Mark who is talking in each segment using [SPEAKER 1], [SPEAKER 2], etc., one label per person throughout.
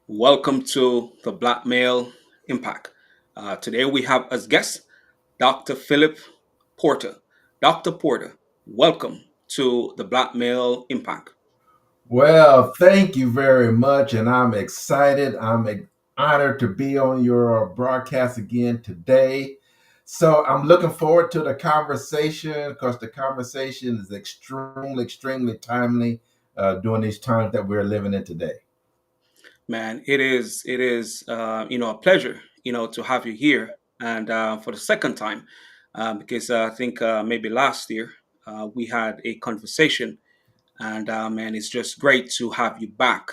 [SPEAKER 1] Welcome to the Black Male Impact. Today we have as guest Dr. Phillip Porter. Dr. Porter, welcome to the Black Male Impact.
[SPEAKER 2] Well, thank you very much, and I'm excited. Honored to be on your broadcast again today. So I'm looking forward to the conversation because the conversation is extremely timely during these times that we're living in today.
[SPEAKER 1] Man, it is a pleasure, to have you here and for the second time, because I think maybe last year we had a conversation. And man, it's just great to have you back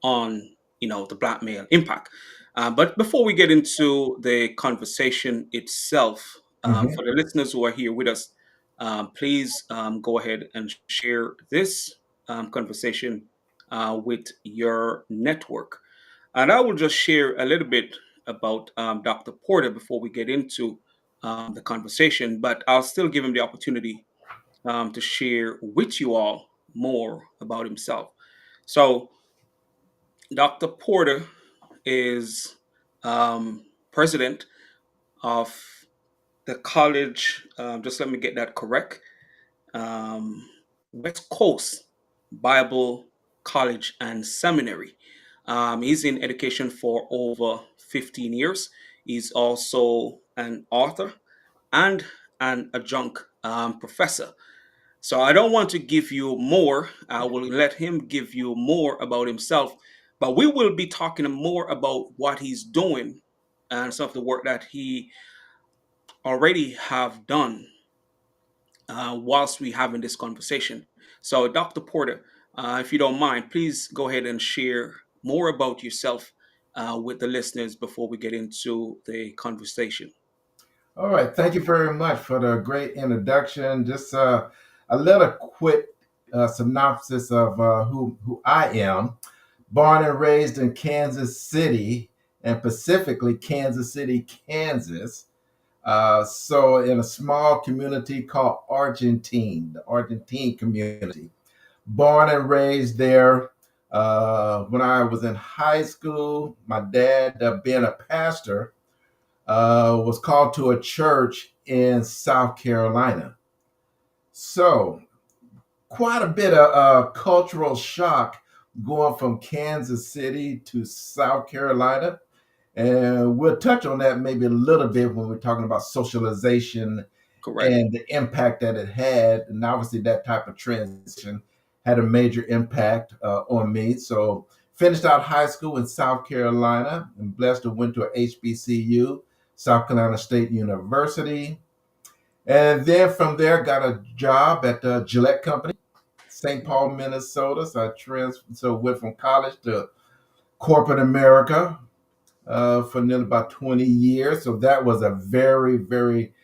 [SPEAKER 1] on, the Black Male Impact. But before we get into the conversation itself, for
[SPEAKER 2] Mhm.
[SPEAKER 1] the listeners who are here with us, please go ahead and share this conversation with your network. And I will just share a little bit about Dr. Porter before we get into the conversation, but I'll still give him the opportunity to share with you all more about himself. So, Dr. Porter is president of the college, just let me get that correct, um, West Coast Bible College and Seminary. He's in education for over 15 years. He's also an author and an adjunct professor. So I don't want to give you more. I will let him give you more about himself. But we will be talking more about what he's doing and some of the work that he already have done whilst we having this conversation. So, Dr. Porter, if you don't mind, please go ahead and share more about yourself with the listeners before we get into the conversation.
[SPEAKER 2] All right, thank you very much for the great introduction. Just a little quick synopsis of who I am. Born and raised in Kansas City, and specifically Kansas City, Kansas. So, in a small community called Argentine, the Argentine community. Born and raised there. When I was in high school, my dad, being a pastor, was called to a church in South Carolina. So, quite a bit of cultural shock going from Kansas City to South Carolina. And we'll touch on that maybe a little bit when we're talking about socialization
[SPEAKER 1] Correct.
[SPEAKER 2] and the impact that it had. And obviously, that type of transition had a major impact on me. So, finished out high school in South Carolina and blessed to went to a HBCU, South Carolina State University. And then from there, got a job at the Gillette Company, St. Paul, Minnesota. So went from college to corporate America for nearly about 20 years. So that was a very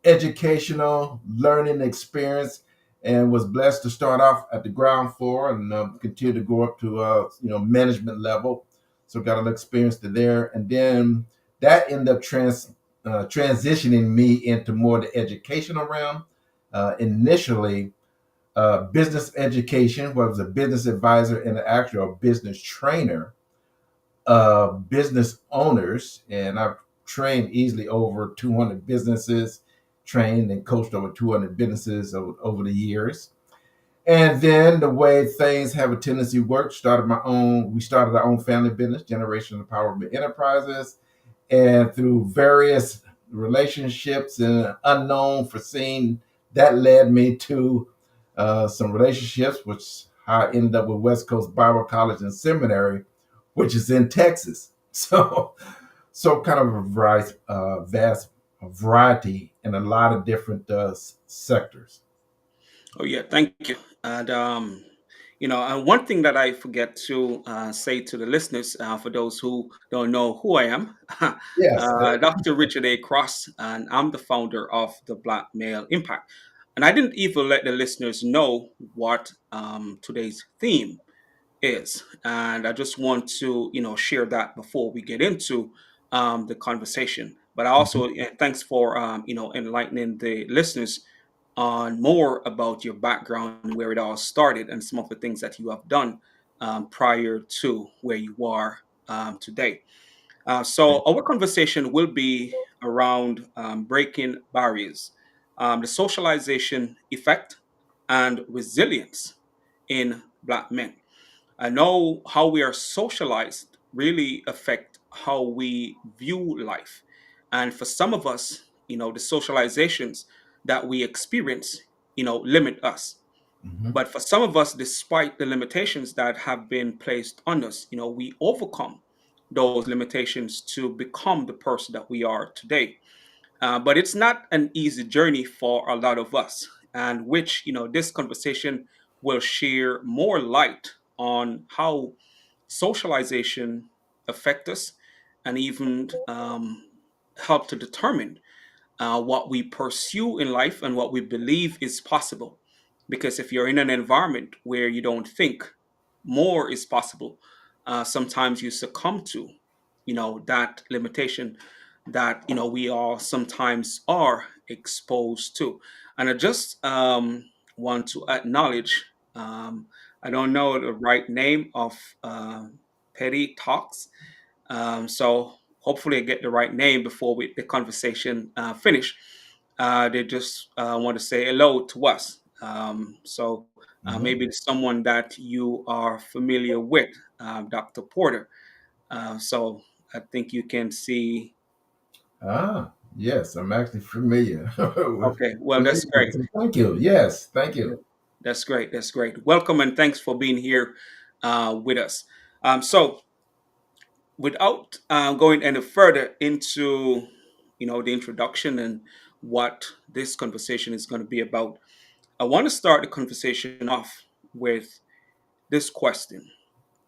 [SPEAKER 2] educational learning experience, and was blessed to start off at the ground floor and continue to go up to management level. So got a little experience to there, and then that ended up transitioning me into more the educational realm. Initially, business education, where I was a business advisor and actually a business trainer business owners, and I've trained easily over 200 businesses, trained and coached over 200 businesses over the years. And then the way things have a tendency to work, we started our own family business, Generation Empowerment Enterprises, and through various relationships and unknown foreseen, that led me to some relationships, which I ended up with West Coast Bible College and Seminary, which is in Texas. So kind of a vast variety in a lot of different sectors.
[SPEAKER 1] Oh, yeah, thank you. And, and one thing that I forget to say to the listeners, for those who don't know who I am,
[SPEAKER 2] Yes.
[SPEAKER 1] Dr. Richard A. Cross, and I'm the founder of the Black Male Impact. And I didn't even let the listeners know what today's theme is. And I just want to, share that before we get into the conversation. But I
[SPEAKER 2] Mhm.
[SPEAKER 1] also, thanks for, enlightening the listeners on more about your background and where it all started and some of the things that you have done prior to where you are today. So our conversation will be around breaking barriers, the socialization effect, and resilience in Black men. I know how we are socialized really affect how we view life. And for some of us, the socializations that we experience, limit us.
[SPEAKER 2] Mhm.
[SPEAKER 1] But for some of us, despite the limitations that have been placed on us, we overcome those limitations to become the person that we are today. But it's not an easy journey for a lot of us, and which, this conversation will share more light on how socialization affect us and even help to determine what we pursue in life and what we believe is possible. Because if you're in an environment where you don't think more is possible, sometimes you succumb to, that limitation that we all sometimes are exposed to. And I just want to acknowledge. I don't know the right name of Petty Talks, so hopefully I get the right name before the conversation finish. They just want to say hello to us. So
[SPEAKER 2] Mhm.
[SPEAKER 1] maybe it's someone that you are familiar with, Dr. Porter. So I think you can see.
[SPEAKER 2] Ah, yes, I'm actually familiar with
[SPEAKER 1] Okay, well, that's
[SPEAKER 2] familiar.
[SPEAKER 1] great.
[SPEAKER 2] So thank you. Yes, thank you.
[SPEAKER 1] That's great. That's great. Welcome and thanks for being here with us. So without going any further into the introduction and what this conversation is going to be about, I want to start the conversation off with this question: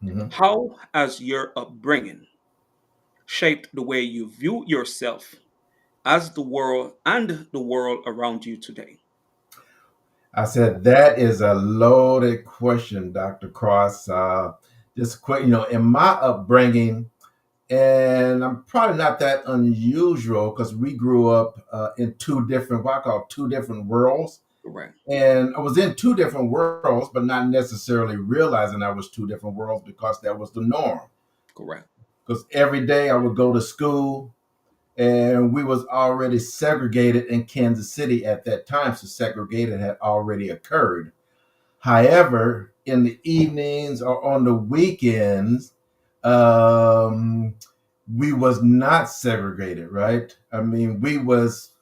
[SPEAKER 2] Mhm.
[SPEAKER 1] how has your upbringing shaped the way you view yourself as the world and the world around you today?
[SPEAKER 2] I said that is a loaded question, Dr. Cross. Just quick, in my upbringing, and I'm probably not that unusual because we grew up in two different, what I call two different worlds.
[SPEAKER 1] Correct.
[SPEAKER 2] And I was in two different worlds, but not necessarily realizing I was two different worlds because that was the norm.
[SPEAKER 1] Correct.
[SPEAKER 2] Because every day I would go to school, and we was already segregated in Kansas City at that time, so segregated had already occurred. However, in the evenings or on the weekends, um, we was not segregated, right? We was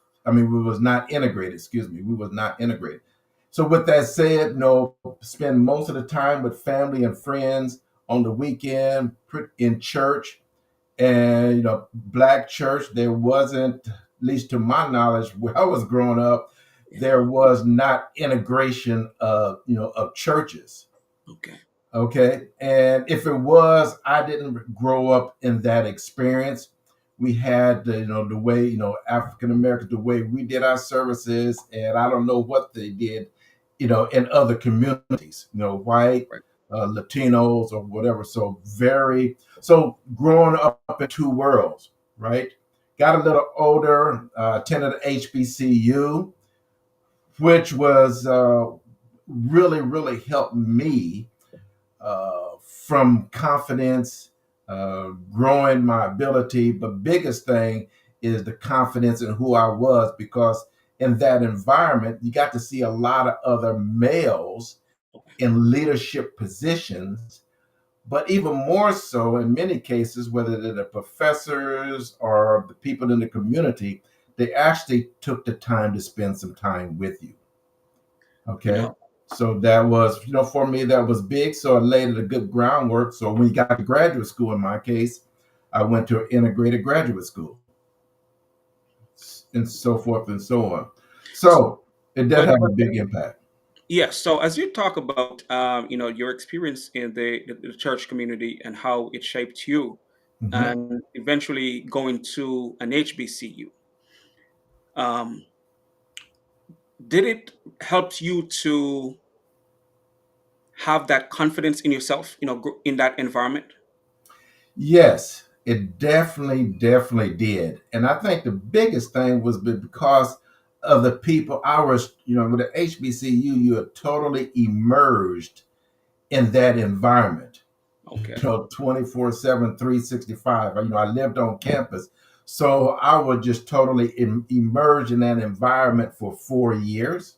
[SPEAKER 2] not integrated. Excuse me, we was not integrated. So with that said, spend most of the time with family and friends on the weekend, in church, and black church. There wasn't, at least to my knowledge, where I was growing up,
[SPEAKER 1] Yeah.
[SPEAKER 2] there was not integration of churches.
[SPEAKER 1] Okay.
[SPEAKER 2] Okay. And if it was, I didn't grow up in that experience. We had the way, African Americans, the way we did our services, and I don't know what they did, in other communities, white,
[SPEAKER 1] Right.
[SPEAKER 2] Latinos or whatever. So growing up in two worlds, right? Got a little older, attended HBCU, which was really, really helped me from confidence, growing my ability. But biggest thing is the confidence in who I was, because in that environment, you got to see a lot of other males
[SPEAKER 1] Okay.
[SPEAKER 2] in leadership positions. But even more so, in many cases, whether they're the professors or the people in the community, they actually took the time to spend some time with you.
[SPEAKER 1] You
[SPEAKER 2] Okay.
[SPEAKER 1] know,
[SPEAKER 2] So that was, for me, that was big. So I laid a good groundwork. So when you got to graduate school, in my case, I went to an integrated graduate school, and so forth and so on.
[SPEAKER 1] so,
[SPEAKER 2] So it did
[SPEAKER 1] but
[SPEAKER 2] have a
[SPEAKER 1] but
[SPEAKER 2] big impact.
[SPEAKER 1] yeah. So as you talk about your experience in the church community and how it shaped you,
[SPEAKER 2] Mhm.
[SPEAKER 1] and eventually going to an HBCU, um, did it help you to have that confidence in yourself? In that environment.
[SPEAKER 2] Yes, it definitely, definitely did. And I think the biggest thing was because of the people. I was, with the HBCU, you are totally immersed in that environment.
[SPEAKER 1] Okay.
[SPEAKER 2] 24/7, 365. I lived on campus. So I was just totally immersed in that environment for 4 years.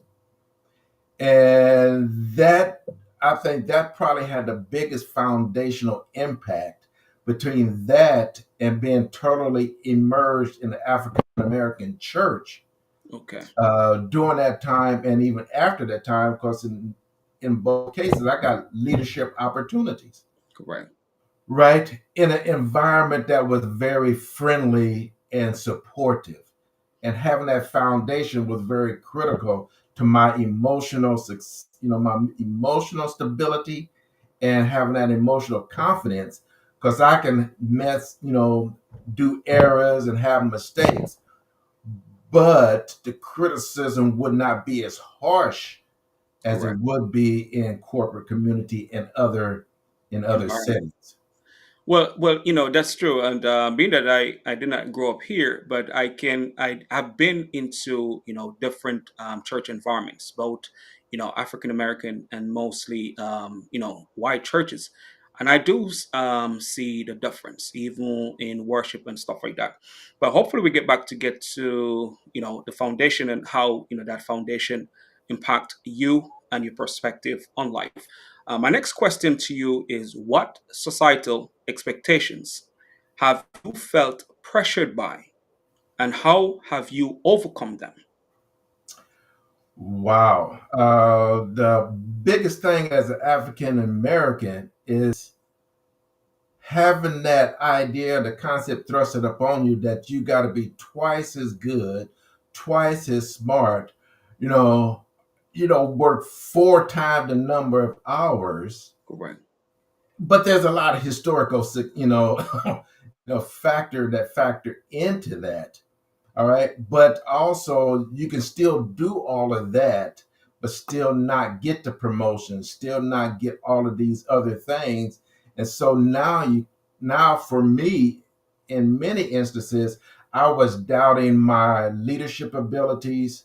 [SPEAKER 2] And that, I think that probably had the biggest foundational impact between that and being totally immersed in the African American church
[SPEAKER 1] Okay.
[SPEAKER 2] during that time and even after that time, because in both cases, I got leadership opportunities,
[SPEAKER 1] Correct.
[SPEAKER 2] right? In an environment that was very friendly and supportive. And having that foundation was very critical to my my emotional stability and having that emotional confidence, because I can do errors and have mistakes, but the criticism would not be as harsh as it
[SPEAKER 1] Correct.
[SPEAKER 2] would be in corporate community and other
[SPEAKER 1] Environment.
[SPEAKER 2] settings.
[SPEAKER 1] That's true. And being that I did not grow up here, but I have been into different church environments, both African American and mostly white churches, and I do see the difference even in worship and stuff like that. But hopefully we get to the foundation and how that foundation impact you and your perspective on life. My next question to you is: what societal expectations have you felt pressured by, and how have you overcome them?
[SPEAKER 2] Wow. The biggest thing as an African American is having that idea, the concept thrusted upon you that you got to be twice as good, twice as smart, you know, work 4 times the number of hours.
[SPEAKER 1] Correct.
[SPEAKER 2] But there's a lot of historical, factor into that. All right. But also, you can still do all of that, but still not get the promotion, still not get all of these other things. And so now for me, in many instances, I was doubting my leadership abilities.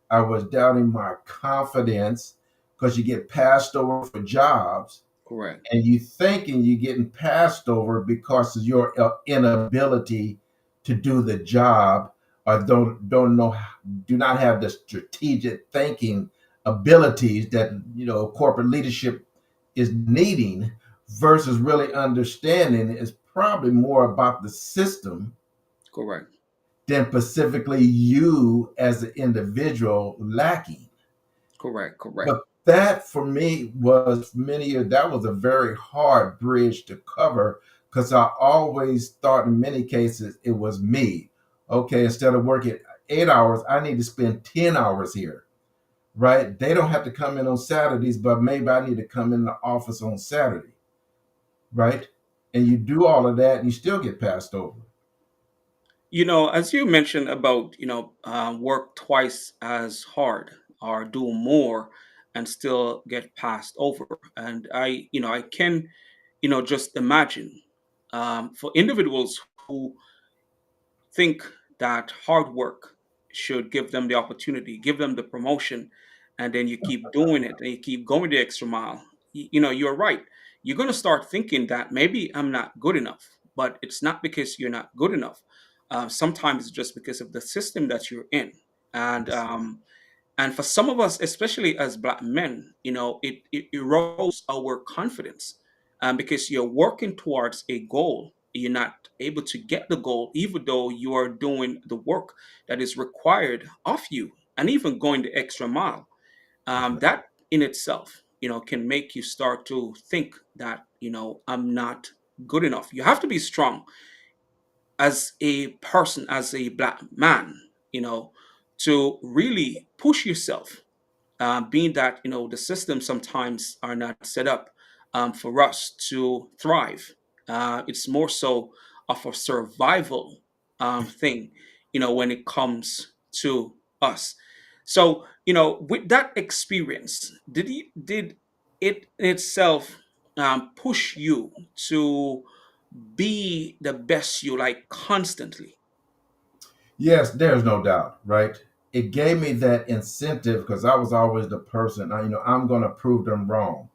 [SPEAKER 2] I was doubting my confidence because you get passed over for jobs
[SPEAKER 1] Correct.
[SPEAKER 2] and you thinking you're getting passed over because of your inability to do the job, or don't know, do not have the strategic thinking abilities that corporate leadership is needing, versus really understanding is probably more about the system
[SPEAKER 1] Correct.
[SPEAKER 2] than specifically you as an individual lacking.
[SPEAKER 1] Correct. Correct.
[SPEAKER 2] But that for me was many years, that was a very hard bridge to cover, because I always thought in many cases it was me. Okay, instead of working 8 hours, I need to spend 10 hours here, right? They don't have to come in on Saturdays, but maybe I need to come in the office on Saturday, right? And you do all of that and you still get passed over.
[SPEAKER 1] As you mentioned about work twice as hard or do more and still get passed over, and I can just imagine for individuals who think that hard work should give them the opportunity, give them the promotion, and then you keep doing it and you keep going the extra mile. You're right. You're going to start thinking that maybe I'm not good enough, but it's not because you're not good enough. Sometimes it's just because of the system that you're in, and
[SPEAKER 2] Yes.
[SPEAKER 1] and for some of us, especially as Black men, it erodes our confidence, because you're working towards a goal. You're not able to get the goal, even though you are doing the work that is required of you, and even going the extra mile.
[SPEAKER 2] That's right.
[SPEAKER 1] That in itself, can make you start to think that, I'm not good enough. You have to be strong as a person, as a Black man, to really push yourself, being that the systems sometimes are not set up for us to thrive. It's more so of a survival thing, when it comes to us. So, with that experience, did it in itself push you to be the best you, like, constantly?
[SPEAKER 2] Yes, there's no doubt, right? It gave me that incentive because I was always the person, I'm going to prove them wrong,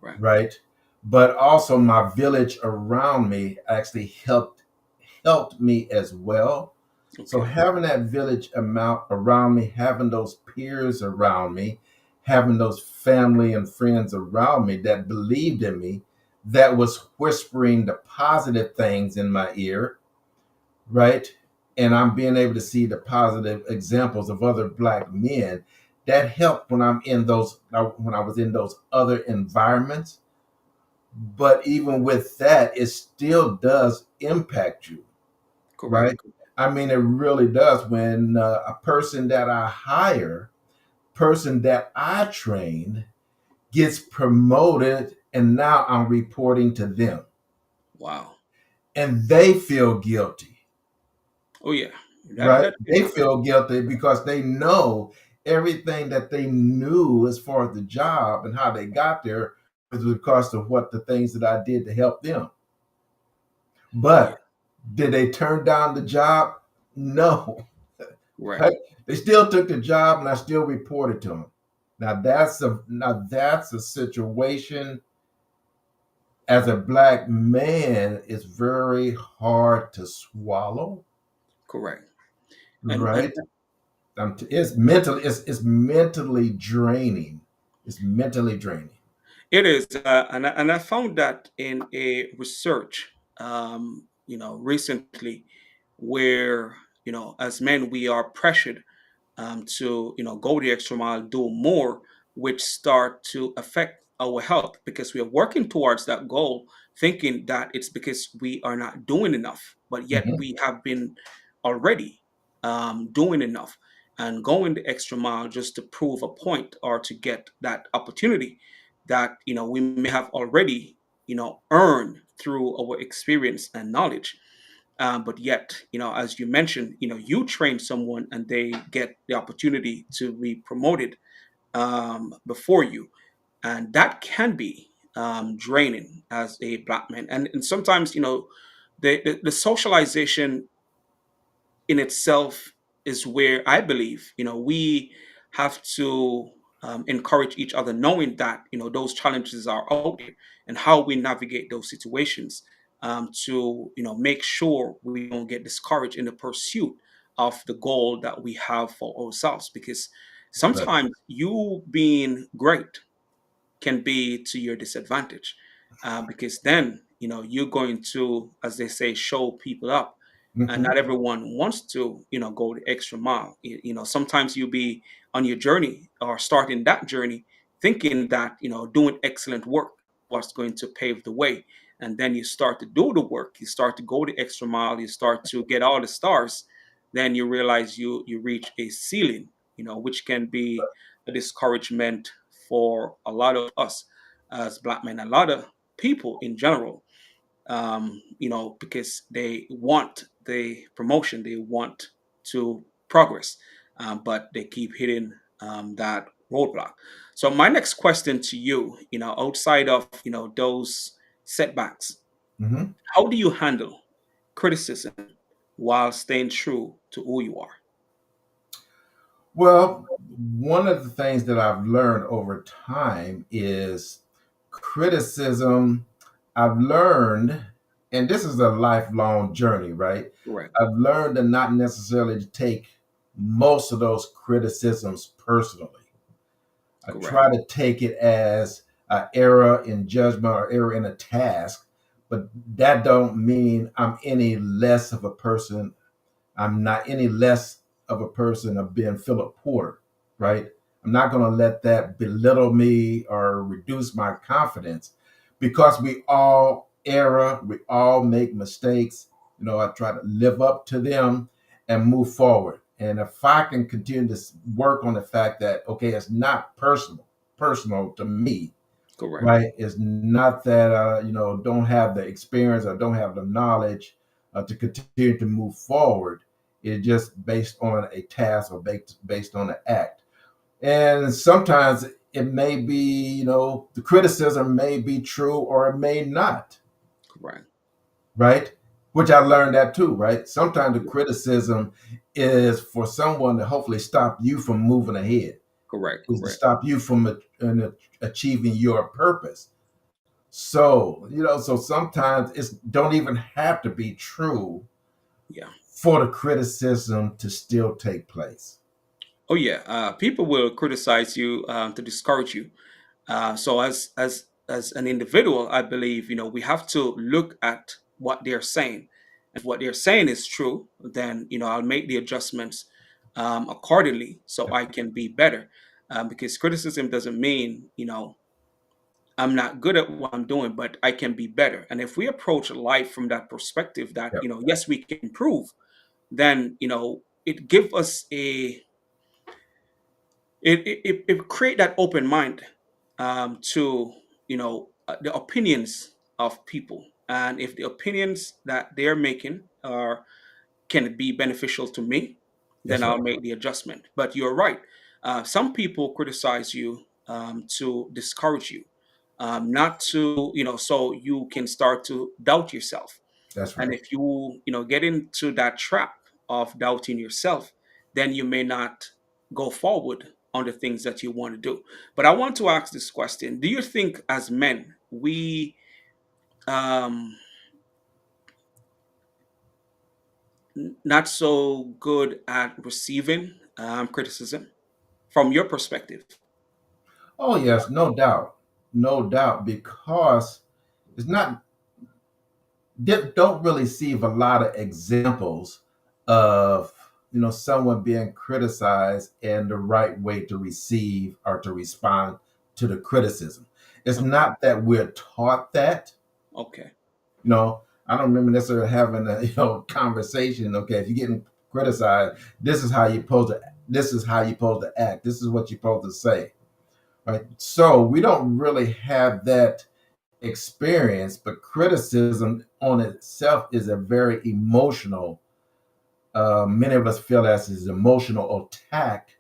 [SPEAKER 1] Right.
[SPEAKER 2] right? but also my village around me actually helped me as well. So
[SPEAKER 1] Okay.
[SPEAKER 2] having that village amount around me, having those peers around me, having those family and friends around me that believed in me, that was whispering the positive things in my ear, right? And I'm being able to see the positive examples of other black men. That helped when when I was in those other environments. But even with that, it still does impact you, right?
[SPEAKER 1] Correct.
[SPEAKER 2] I mean, it really does. When a person that I hire, person that I train, gets promoted, and now I'm reporting to them,
[SPEAKER 1] Wow.
[SPEAKER 2] and they feel guilty,
[SPEAKER 1] Oh yeah.
[SPEAKER 2] right?
[SPEAKER 1] That can
[SPEAKER 2] They
[SPEAKER 1] happen.
[SPEAKER 2] feel guilty because they know everything that they knew as far as the job and how they got there was because of what the things that I did to help them.
[SPEAKER 1] Oh yeah.
[SPEAKER 2] But did they turn down the job? No.
[SPEAKER 1] Right.
[SPEAKER 2] Right? They still took the job, and I still reported to them. Now that's a situation as a black man is very hard to swallow,
[SPEAKER 1] Correct. And
[SPEAKER 2] right? It's mentally draining. It's mentally draining.
[SPEAKER 1] it is, and I found that in a research, recently, where as men we are pressured to go the extra mile, do more, which start to affect our health because we are working towards that goal, thinking that it's because we are not doing enough, but yet
[SPEAKER 2] Mhm.
[SPEAKER 1] we have been already doing enough and going the extra mile just to prove a point or to get that opportunity that we may have already earned through our experience and knowledge. But yet, as you mentioned, you train someone and they get the opportunity to be promoted before you, and that can be draining as a black man. And sometimes, the socialization in itself is where I believe we have to encourage each other, knowing that those challenges are out there and how we navigate those situations to make sure we don't get discouraged in the pursuit of the goal that we have for ourselves. Because
[SPEAKER 2] Right.
[SPEAKER 1] sometimes you being great can be to your disadvantage because then you're going to, as they say, show people up, and
[SPEAKER 2] Hmm.
[SPEAKER 1] not everyone wants to go the extra mile. Sometimes you'll be on your journey or starting that journey thinking that doing excellent work is what's going to pave the way, and then you start to do the work, you start to go the extra mile, you start to get all the stars, then you realize you reach a ceiling, which can be a discouragement for a lot of us as black men, a lot of people in general, because they want the promotion, they want to progress, but they keep hitting that roadblock. So my next question to you, outside of those setbacks,
[SPEAKER 2] Hmm.
[SPEAKER 1] how do you handle criticism while staying true to who you are?
[SPEAKER 2] Well, one of the things that I've learned over time is criticism. I've learned, and this is a lifelong journey, right?
[SPEAKER 1] Correct.
[SPEAKER 2] I've learned to not necessarily take most of those criticisms personally. I
[SPEAKER 1] Correct.
[SPEAKER 2] try to take it as an error in judgment or error in a task, but that don't mean I'm any less of a person. I'm not any less of a person of being Philip Porter, right? I'm not going to let that belittle me or reduce my confidence because we all err, we all make mistakes. I try to live up to them and move forward. And if I can continue to work on the fact that, okay, it's not personal to me,
[SPEAKER 1] Correct.
[SPEAKER 2] right? It's not that don't have the experience or don't have the knowledge to continue to move forward. It's just based on a task or based on an act. And sometimes it may be, the criticism may be true or it may not,
[SPEAKER 1] Correct.
[SPEAKER 2] right? Which I learned that too, right? Sometimes the criticism is for someone to hopefully stop you from moving ahead,
[SPEAKER 1] Correct.
[SPEAKER 2] is to
[SPEAKER 1] Correct.
[SPEAKER 2] stop you from achieving your purpose. So, so sometimes it's don't even have to be true
[SPEAKER 1] Yeah.
[SPEAKER 2] for the criticism to still take place.
[SPEAKER 1] Oh yeah. People will criticize you to discourage you. So as an individual, I believe we have to look at what they're saying. If what they're saying is true, then I'll make the adjustments accordingly so I can be better. Because criticism doesn't mean I'm not good at what I'm doing, but I can be better. And if we approach life from that perspective, that
[SPEAKER 2] Yep,
[SPEAKER 1] yes, we can improve, then it give us it create that open mind to the opinions of people, and if the opinions that they're making are can be beneficial to me, then
[SPEAKER 2] that's
[SPEAKER 1] I'll
[SPEAKER 2] right.
[SPEAKER 1] make the adjustment. But you're right. Some people criticize you to discourage you, not to so you can start to doubt yourself.
[SPEAKER 2] That's
[SPEAKER 1] And
[SPEAKER 2] right.
[SPEAKER 1] if you get into that trap of doubting yourself, then you may not go forward on the things that you want to do. But I want to ask this question: do you think, as men, we um, not so good at receiving criticism from your perspective?
[SPEAKER 2] Oh yes, no doubt, no doubt, because it's not don't really see a lot of examples of someone being criticized and the right way to receive or to respond to the criticism. It's
[SPEAKER 1] Okay.
[SPEAKER 2] not that we're taught that.
[SPEAKER 1] Okay.
[SPEAKER 2] you know I don't remember necessarily having a conversation. Okay, if you're getting criticized, this is how you're supposed to act, this is what you're supposed to say, right? So we don't really have that experience, but criticism on itself is a very emotional, many of us feel as is emotional attack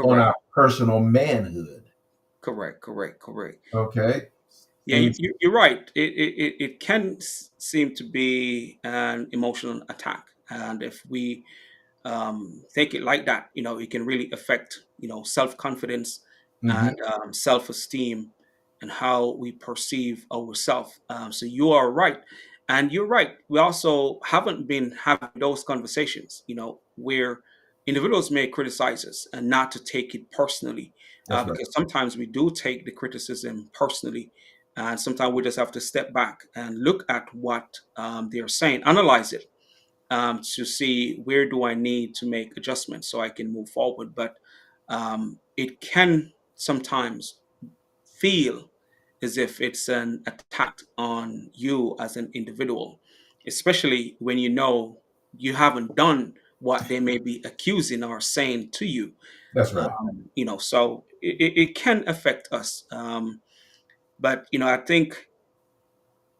[SPEAKER 2] on
[SPEAKER 1] Correct.
[SPEAKER 2] our personal manhood.
[SPEAKER 1] Correct. Correct. Correct.
[SPEAKER 2] Okay.
[SPEAKER 1] Yeah,
[SPEAKER 2] And
[SPEAKER 1] you're right. It can seem to be an emotional attack, and if we take it like that, it can really affect, self confidence
[SPEAKER 2] mhm,
[SPEAKER 1] and self esteem and how we perceive ourselves. So you are right. And you're right. We also haven't been having those conversations, where individuals may criticize us and not to take it personally,
[SPEAKER 2] that's right.
[SPEAKER 1] because sometimes we do take the criticism personally. And sometimes we just have to step back and look at what they're saying, analyze it, to see where do I need to make adjustments so I can move forward. But it can sometimes feel as if it's an attack on you as an individual, especially when you haven't done what they may be accusing or saying to you.
[SPEAKER 2] That's right.
[SPEAKER 1] So it can affect us. But I think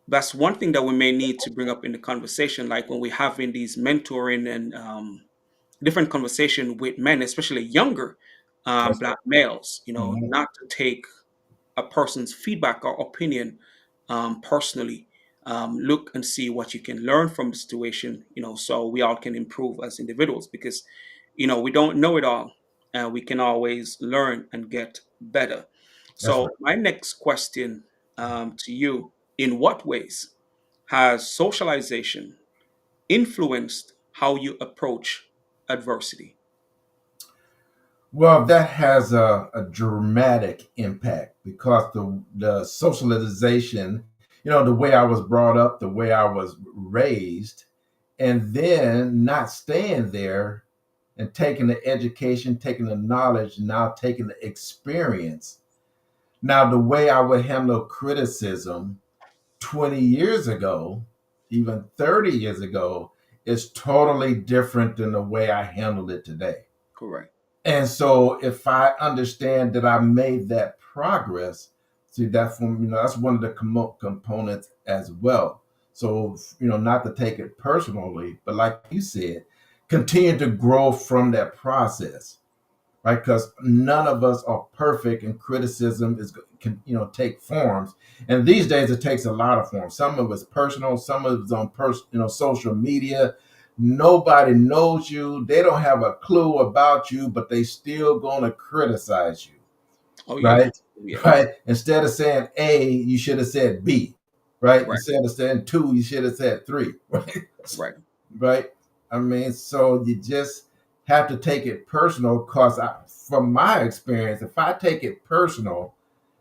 [SPEAKER 1] that's one thing that we may need to bring up in the conversation, like when we're having these mentoring and different conversation with men, especially younger
[SPEAKER 2] That's
[SPEAKER 1] black males,
[SPEAKER 2] right. Mhm,
[SPEAKER 1] not to take a person's feedback or opinion personally. Look and see what you can learn from the situation, so we all can improve as individuals, because we don't know it all, and we can always learn and get better.
[SPEAKER 2] that's
[SPEAKER 1] So
[SPEAKER 2] right.
[SPEAKER 1] my next question to you: in what ways has socialization influenced how you approach adversity?
[SPEAKER 2] Well, that has a dramatic impact because the socialization, the way I was brought up, the way I was raised, and then not staying there and taking the education, taking the knowledge, now taking the experience. Now, the way I would handle criticism 20 years ago, even 30 years ago, is totally different than the way I handle it today.
[SPEAKER 1] Correct.
[SPEAKER 2] And so if I understand that I made that progress, see that from that's one of the components as well. So not to take it personally, but like you said, continue to grow from that process, right? Because none of us are perfect, and criticism can take forms. And these days, it takes a lot of forms. Some of it's personal, some of it's on social media. Nobody knows you; they don't have a clue about you, but they still gonna criticize you,
[SPEAKER 1] Oh yeah.
[SPEAKER 2] right?
[SPEAKER 1] Yeah.
[SPEAKER 2] right? Instead of saying A, you should have said B, right?
[SPEAKER 1] Right.
[SPEAKER 2] Instead of saying two, you should have said three, right?
[SPEAKER 1] Right.
[SPEAKER 2] Right? I mean, so you just have to take it personal because from my experience, if I take it personal,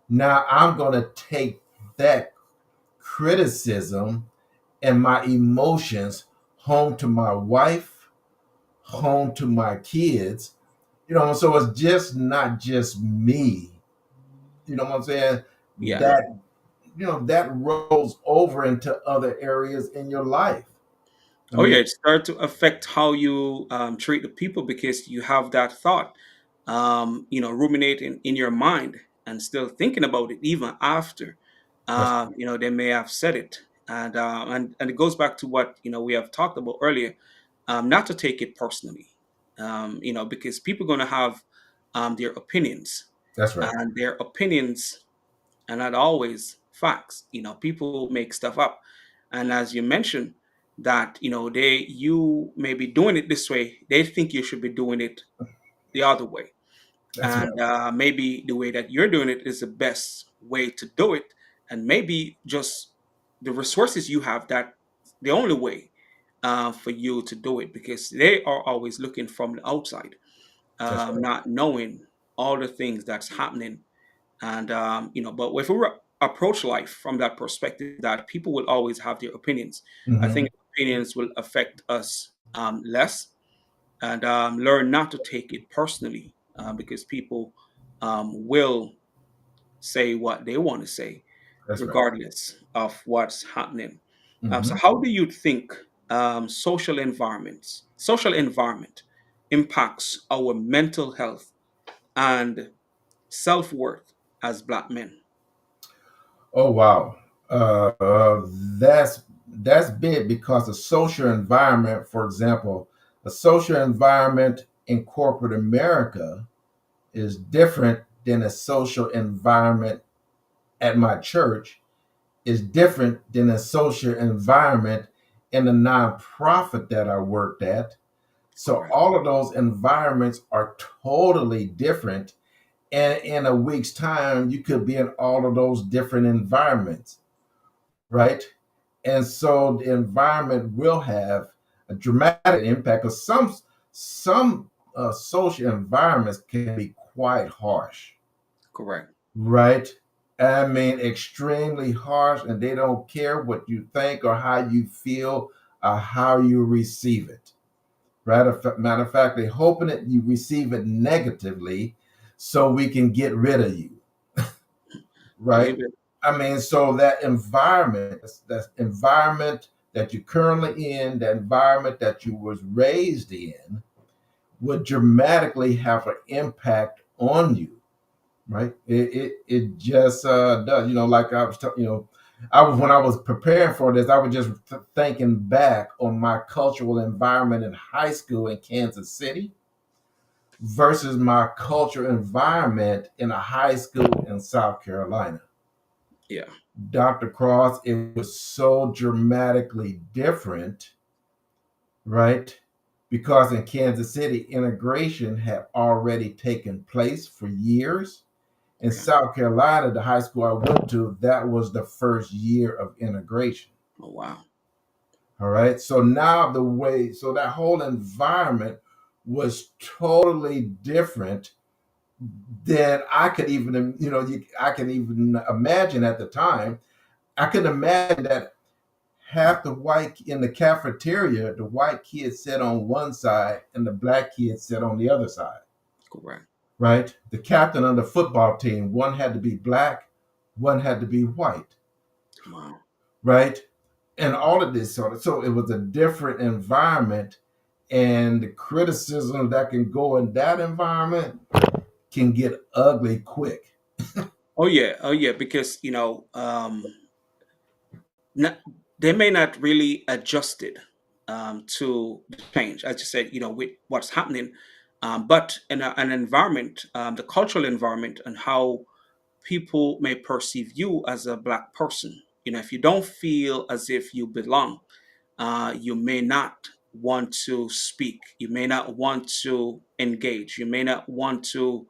[SPEAKER 2] now I'm going to take that criticism and my emotions home to my wife, home to my kids, so it's just not just me, you know what I'm saying?
[SPEAKER 1] Yeah.
[SPEAKER 2] That, that rolls over into other areas in your life. I
[SPEAKER 1] Oh yeah,
[SPEAKER 2] mean,
[SPEAKER 1] it starts to affect how you treat the people because you have that thought, ruminating in your mind and still thinking about it even after,
[SPEAKER 2] that's
[SPEAKER 1] they may have said it, and it goes back to what we have talked about earlier, not to take it personally, because people are going to have their opinions,
[SPEAKER 2] that's right.
[SPEAKER 1] and their opinions are not always facts. People make stuff up, and as you mentioned, that you may be doing it this way, they think you should be doing it the other way,
[SPEAKER 2] That's
[SPEAKER 1] and
[SPEAKER 2] right.
[SPEAKER 1] maybe the way that you're doing it is the best way to do it, and maybe just the resources you have, that the only way for you to do it, because they are always looking from the outside,
[SPEAKER 2] That's right.
[SPEAKER 1] not knowing all the things that's happening. And but if we approach life from that perspective, that people will always have their opinions, I
[SPEAKER 2] Hmm.
[SPEAKER 1] think opinions will affect us less, and learn not to take it personally, because people will say what they want to say
[SPEAKER 2] That's right.
[SPEAKER 1] regardless of what's happening. So
[SPEAKER 2] Hmm.
[SPEAKER 1] how do you think social environment impacts our mental health and self-worth as Black men?
[SPEAKER 2] Oh wow, that's big because the social environment, for example, a social environment in corporate America is different than a social environment at my church, is different than a social environment in the nonprofit that I worked at. So
[SPEAKER 1] Correct.
[SPEAKER 2] all of those environments are totally different. And in a week's time, you could be in all of those different environments, right? And so the environment will have a dramatic impact because some social environments can be quite harsh,
[SPEAKER 1] Correct.
[SPEAKER 2] right? I mean, extremely harsh, and they don't care what you think or how you feel or how you receive it. Right? Matter of fact, they're hoping that you receive it negatively so we can get rid of you, right?
[SPEAKER 1] Believe it.
[SPEAKER 2] I mean, so that environment that you're currently in, that environment that you was raised in, would dramatically have an impact on you, right? It just does. Like I was, I was when I was preparing for this, I was just thinking back on my cultural environment in high school in Kansas City versus my cultural environment in a high school in South Carolina.
[SPEAKER 1] Yeah.
[SPEAKER 2] Dr. Cross, it was so dramatically different, right? Because in Kansas City, integration had already taken place for years. In
[SPEAKER 1] Okay.
[SPEAKER 2] South Carolina, the high school I went to, that was the first year of integration.
[SPEAKER 1] Oh wow.
[SPEAKER 2] All right. So that whole environment was totally different than I could even, I can even imagine at the time. I could imagine that half the white in the cafeteria, the white kids sit on one side and the black kids sit on the other side,
[SPEAKER 1] Correct.
[SPEAKER 2] right? The captain of the football team, one had to be black, one had to be white,
[SPEAKER 1] Wow.
[SPEAKER 2] right? And all of this so it was a different environment, and the criticism that can go in that environment can get ugly quick.
[SPEAKER 1] Oh yeah. Oh yeah. Because not, they may not really adjusted to the change, as you said. With what's happening, but in an environment, the cultural environment, and how people may perceive you as a Black person. If you don't feel as if you belong, you may not want to speak. You may not want to engage. You may not want to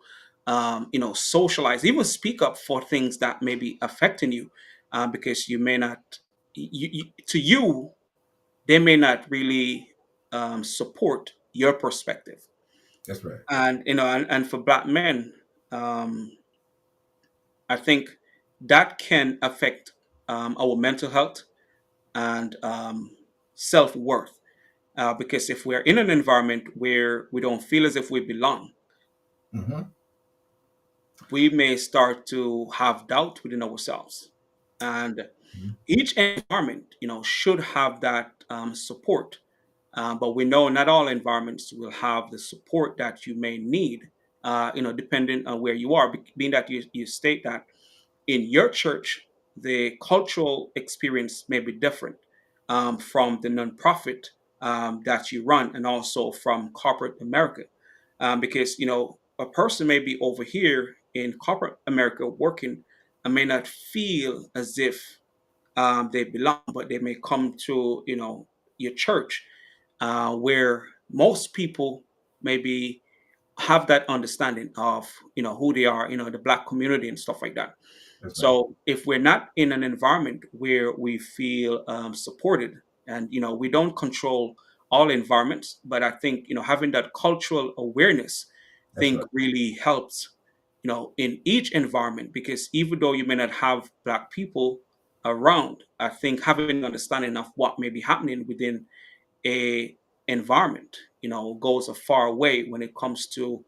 [SPEAKER 1] socialize, even speak up for things that may be affecting you, because you may not, to you, they may not really support your perspective.
[SPEAKER 2] That's right.
[SPEAKER 1] And and for black men, um, I think that can affect our mental health and self-worth, because if we're in an environment where we don't feel as if we belong,
[SPEAKER 2] Hmm.
[SPEAKER 1] we may start to have doubt within ourselves. And each environment, should have that support. But we know not all environments will have the support that you may need, depending on where you are. Being that you state that in your church, the cultural experience may be different from the nonprofit that you run, and also from corporate America, because a person may be over here in corporate America working and may not feel as if they belong, but they may come to your church, where most people maybe have that understanding of who they are, the black community and stuff like that.
[SPEAKER 2] That's right.
[SPEAKER 1] So if we're not in an environment where we feel supported, and we don't control all environments, but I think having that cultural awareness, I
[SPEAKER 2] That's
[SPEAKER 1] think
[SPEAKER 2] right.
[SPEAKER 1] really helps in each environment, because even though you may not have black people around, I think having an understanding of what may be happening within a environment, goes a far way when it comes to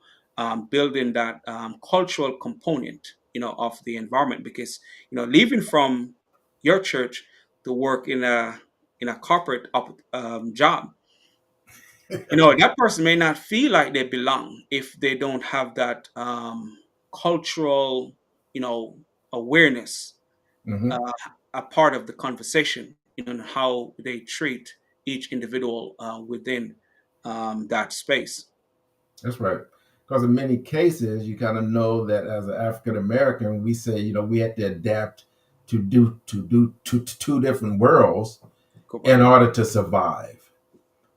[SPEAKER 1] building that cultural component, of the environment. Because leaving from your church to work in a corporate job, that person may not feel like they belong if they don't have that cultural, you know, awareness,
[SPEAKER 2] Hmm.
[SPEAKER 1] uh, a part of the conversation, and how they treat each individual within that space.
[SPEAKER 2] That's right. Because in many cases, you kind of know that as an African American, we say, we have to adapt to two different worlds in
[SPEAKER 1] Correct.
[SPEAKER 2] order to survive,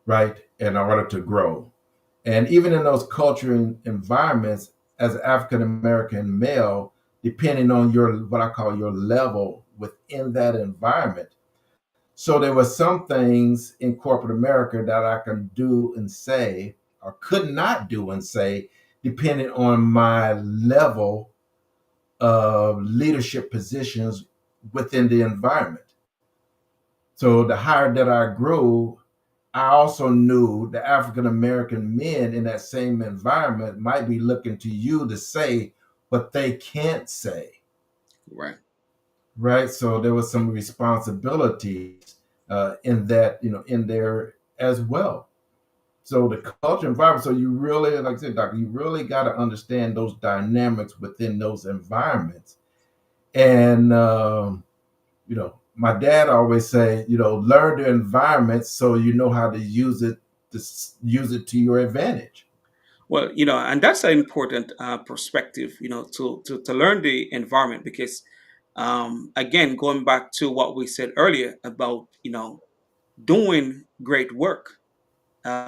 [SPEAKER 2] right? In order to grow. And even in those cultural environments, as an African American male, depending on your what I call your level within that environment. So there were some things in corporate America that I can do and say, or could not do and say, depending on my level of leadership positions within the environment. So the higher that I grew, I also knew the African American men in that same environment might be looking to you to say what they can't say,
[SPEAKER 1] Right.
[SPEAKER 2] right? So there was some responsibilities in that, in there as well. So the culture environment. So you really, like I said, Doctor, you really got to understand those dynamics within those environments. And my dad always say, learn the environment so you know how to use it to your advantage.
[SPEAKER 1] Well, and that's an important perspective, to learn the environment, because again, going back to what we said earlier about doing great work,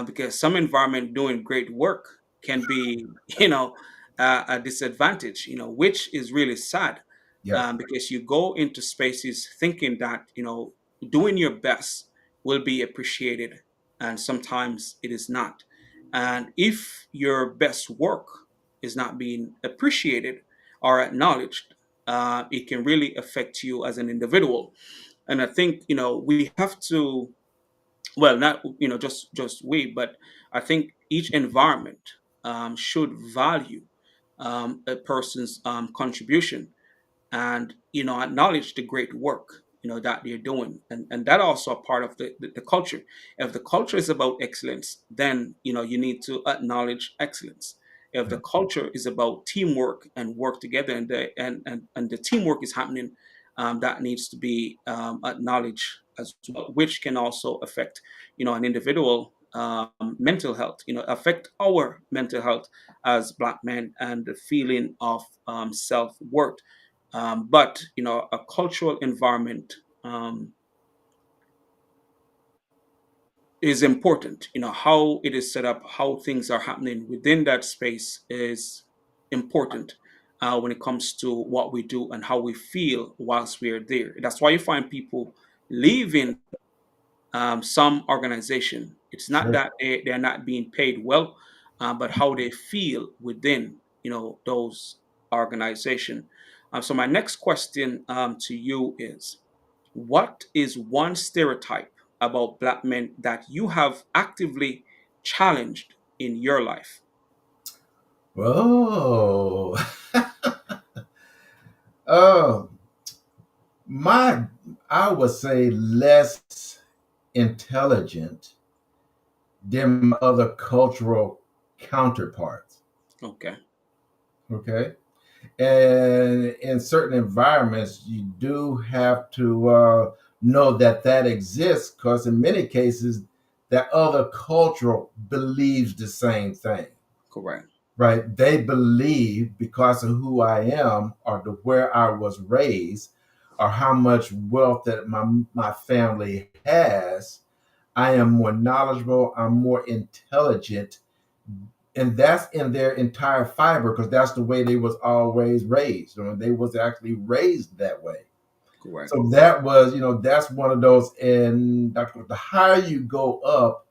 [SPEAKER 1] because some environment doing great work can be, a disadvantage, which is really sad,
[SPEAKER 2] Yeah,
[SPEAKER 1] because you go into spaces thinking that, doing your best will be appreciated, and sometimes it is not. And if your best work is not being appreciated or acknowledged, it can really affect you as an individual. And I think, we have to, well, not just we, but I think each environment should value a person's contribution, and acknowledge the great work that they're doing, and that also a part of the culture. If the culture is about excellence, then you need to acknowledge excellence. If the
[SPEAKER 2] yeah,
[SPEAKER 1] culture is about teamwork and work together, and the teamwork is happening, that needs to be acknowledged as well, which can also affect an individual mental health, affect our mental health as black men, and the feeling of self-worth. But a cultural environment is important. How it is set up, how things are happening within that space is important when it comes to what we do and how we feel whilst we're there. That's why you find people leaving some organization. It's not
[SPEAKER 2] Sure.
[SPEAKER 1] that they're not being paid well, but how they feel within, those organization. So my next question to you is, what is one stereotype about Black men that you have actively challenged in your life?
[SPEAKER 2] Oh, oh, my, I would say less intelligent than my other cultural counterparts.
[SPEAKER 1] Okay,
[SPEAKER 2] Okay. And in certain environments, you do have to know that that exists because in many cases, that other cultural believes the same thing,
[SPEAKER 1] correct,
[SPEAKER 2] right? They believe because of who I am or where I was raised or how much wealth that my family has, I am more knowledgeable, I'm more intelligent, and that's in their entire fiber because that's the way they was always raised. They was actually raised that way.
[SPEAKER 1] correct.
[SPEAKER 2] So that was, that's one of those. And the higher you go up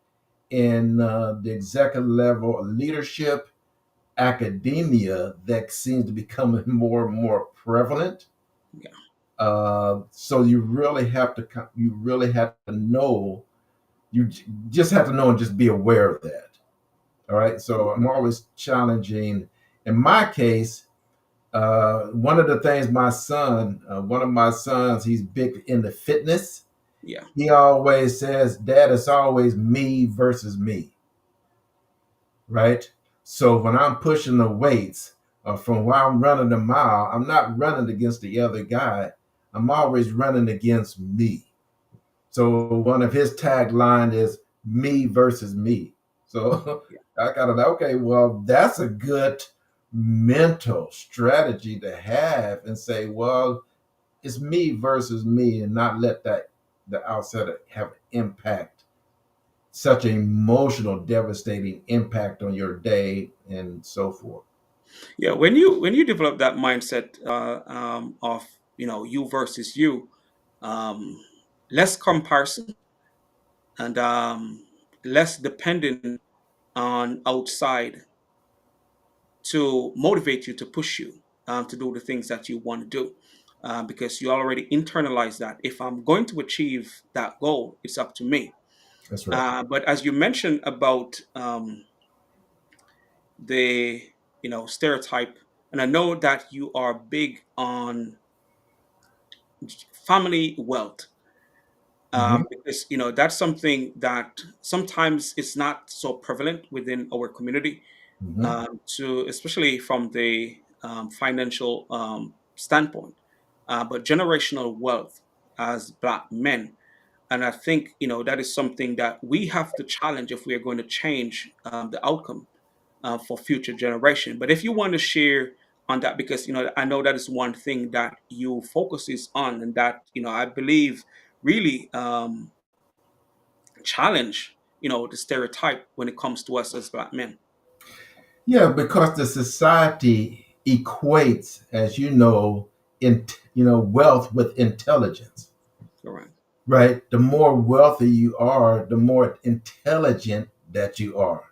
[SPEAKER 2] in the executive level of leadership, academia, that seems to become more and more prevalent.
[SPEAKER 1] Yeah,
[SPEAKER 2] So you really have to know. You just have to know and just be aware of that. All right. So I'm always challenging. In my case, one of the things one of my sons, he's big into fitness.
[SPEAKER 1] yeah,
[SPEAKER 2] He always says, Dad, it's always me versus me. Right. So when I'm pushing the weights from while I'm running the mile, I'm not running against the other guy. I'm always running against me. So one of his tagline is me versus me. So
[SPEAKER 1] yeah.
[SPEAKER 2] I got to, okay, well, that's a good mental strategy to have and say, well, it's me versus me, and not let the outsider have an impact, such an emotional, devastating impact on your day and so forth.
[SPEAKER 1] Yeah, when you develop that mindset of you versus you, um, less comparison and less dependent on outside to motivate you to push you to do the things that you want to do, because you already internalize that if I'm going to achieve that goal, it's up to me.
[SPEAKER 2] That's right.
[SPEAKER 1] But as you mentioned about the stereotype, and I know that you are big on family wealth,
[SPEAKER 2] Hmm.
[SPEAKER 1] because that's something that sometimes it's not so prevalent within our community,
[SPEAKER 2] Hmm.
[SPEAKER 1] to especially from the financial standpoint, but generational wealth as Black men. And I think that is something that we have to challenge if we are going to change the outcome for future generation. But if you want to share on that, because I know that is one thing that you focuses on, and that I believe really challenge the stereotype when it comes to us as Black men.
[SPEAKER 2] Yeah, because the society equates, as you know, wealth with intelligence.
[SPEAKER 1] Correct.
[SPEAKER 2] Right? The more wealthy you are, the more intelligent that you are.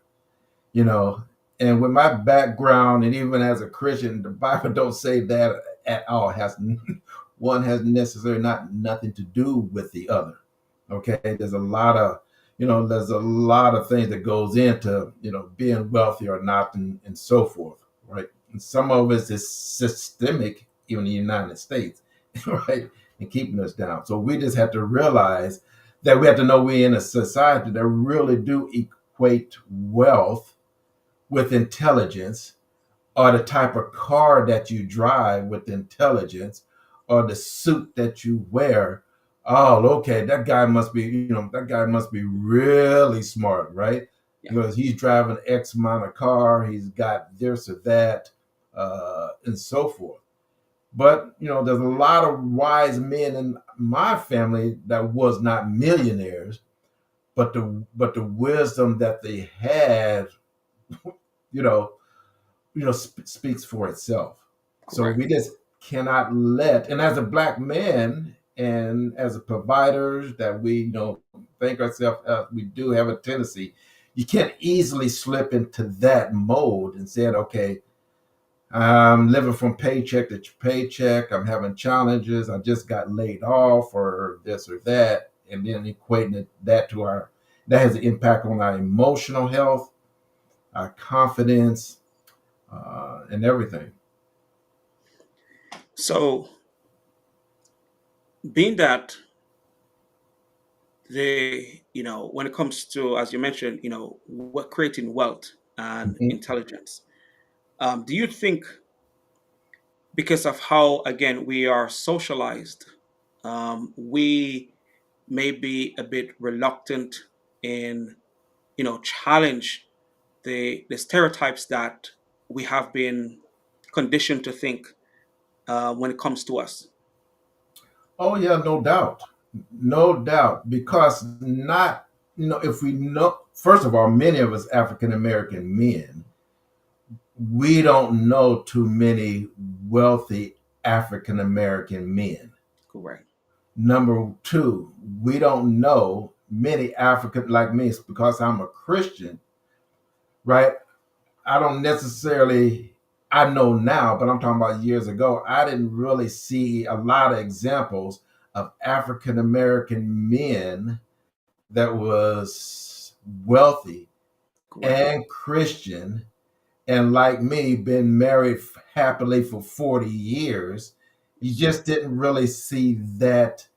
[SPEAKER 2] You know, and with my background, and even as a Christian, the Bible don't say that at all. Has one has necessarily not nothing to do with the other. Okay, there's a lot of things that goes into being wealthy or not, and so forth. Right, and some of it is systemic, even in the United States, right, and keeping us down. So we just have to realize that we have to know we're in a society that really do equate wealth with intelligence, or the type of car that you drive with intelligence, or the suit that you wear. Oh, okay, that guy must be really smart, right?
[SPEAKER 1] Yeah.
[SPEAKER 2] Because he's driving X amount of car, he's got this or that, and so forth. But there's a lot of wise men in my family that was not millionaires, but the wisdom that they had, you know, speaks for itself. So we
[SPEAKER 1] Correct.
[SPEAKER 2] just cannot let, and as a black man and as a providers that we think ourselves, we do have a tendency. You can't easily slip into that mode and say, okay, I'm living from paycheck to paycheck. I'm having challenges. I just got laid off or this or that. And then equating that to that has an impact on our emotional health, our confidence, and everything.
[SPEAKER 1] So, being that when it comes to, as you mentioned, what creating wealth and
[SPEAKER 2] Mhm.
[SPEAKER 1] intelligence, do you think because of how, again, we are socialized, we may be a bit reluctant in, challenge the stereotypes that we have been conditioned to think when it comes to us?
[SPEAKER 2] Oh yeah, no doubt. No doubt. Because not, if we know, first of all, many of us African American men, we don't know too many wealthy African American men.
[SPEAKER 1] Correct.
[SPEAKER 2] Number two, we don't know many African like me because I'm a Christian, right? I don't necessarily, I know now, but I'm talking about years ago. I didn't really see a lot of examples of African American men that was wealthy
[SPEAKER 1] Correct.
[SPEAKER 2] and Christian and like me, been married happily for 40 years. You
[SPEAKER 1] Yes.
[SPEAKER 2] just didn't really see that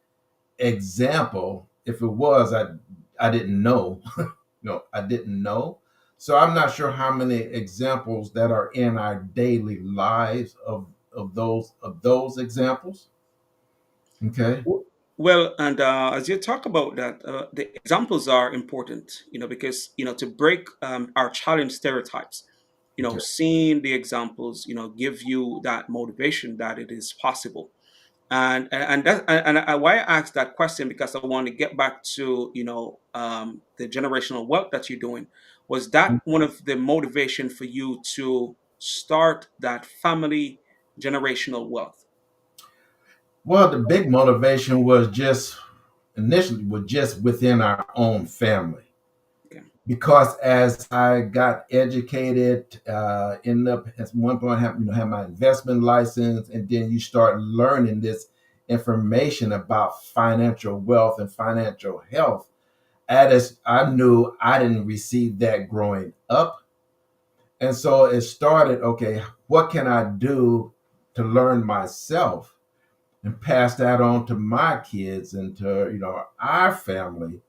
[SPEAKER 2] example. If it was, I didn't know. No, I didn't know. So I'm not sure how many examples that are in our daily lives of those examples. Okay.
[SPEAKER 1] Well, and as you talk about that, the examples are important, because, to break our challenge stereotypes,
[SPEAKER 2] Okay.
[SPEAKER 1] seeing the examples, give you that motivation that it is possible. Why I asked that question, because I want to get back to, the generational wealth that you're doing. Was that one of the motivation for you to start that family generational wealth?
[SPEAKER 2] Well, the big motivation was just initially was just within our own family.
[SPEAKER 1] Okay.
[SPEAKER 2] Because as I got educated, ended up at one point have my investment license, and then you start learning this information about financial wealth and financial health. As I knew I didn't receive that growing up, and so it started. Okay, what can I do to learn myself and pass that on to my kids and to our family?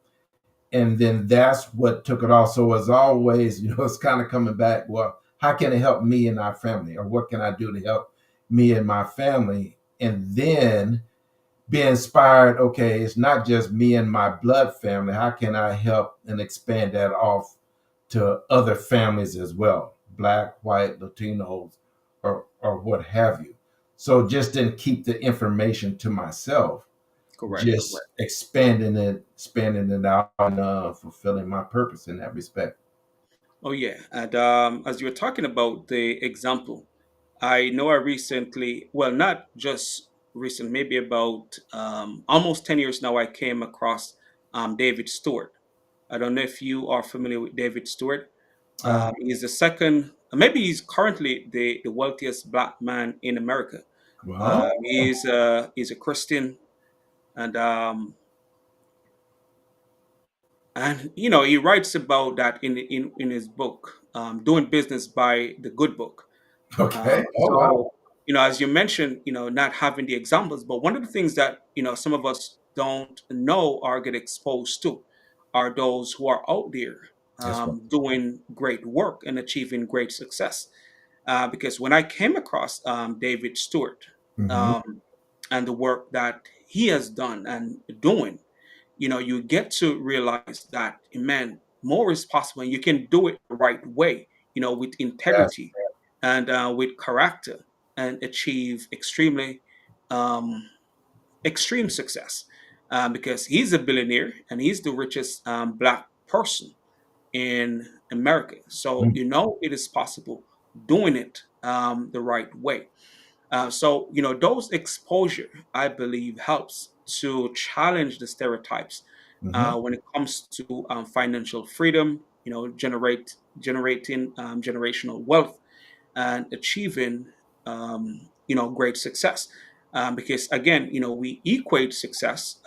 [SPEAKER 2] And then that's what took it off. So as always, it's kind of coming back. Well, how can it help me and our family, or what can I do to help me and my family? And then be inspired. Okay, it's not just me and my blood family. How can I help and expand that off to other families as well, black, white, Latinos, or what have you? So just didn't keep the information to myself,
[SPEAKER 1] Correct.
[SPEAKER 2] just expanding it out and fulfilling my purpose in that respect.
[SPEAKER 1] Oh yeah, and as you were talking about the example, I know I recently, well, not just recent, maybe about almost 10 years now, I came across David Stewart. I don't know if you are familiar with David Stewart.
[SPEAKER 2] Uh,
[SPEAKER 1] He's the second, maybe he's currently the wealthiest black man in America.
[SPEAKER 2] well,
[SPEAKER 1] He's a Christian, and he writes about that in his book, Doing Business by the Good Book.
[SPEAKER 2] okay. Oh wow.
[SPEAKER 1] So, as you mentioned, not having the examples, but one of the things that, some of us don't know or get exposed to are those who are out there
[SPEAKER 2] That's right.
[SPEAKER 1] doing great work and achieving great success. Because when I came across David Stewart
[SPEAKER 2] Hmm.
[SPEAKER 1] um, and the work that he has done and doing, you get to realize that, man, more is possible, and you can do it the right way, with
[SPEAKER 2] That's
[SPEAKER 1] integrity and with character, and achieve um, extreme success. Because he's a billionaire and he's the richest black person in America. So,
[SPEAKER 2] mm,
[SPEAKER 1] it is possible doing it the right way. So, those exposure, I believe, helps to challenge the stereotypes
[SPEAKER 2] Hmm.
[SPEAKER 1] when it comes to financial freedom, generating generational wealth and achieving, great success. Because again, we equate success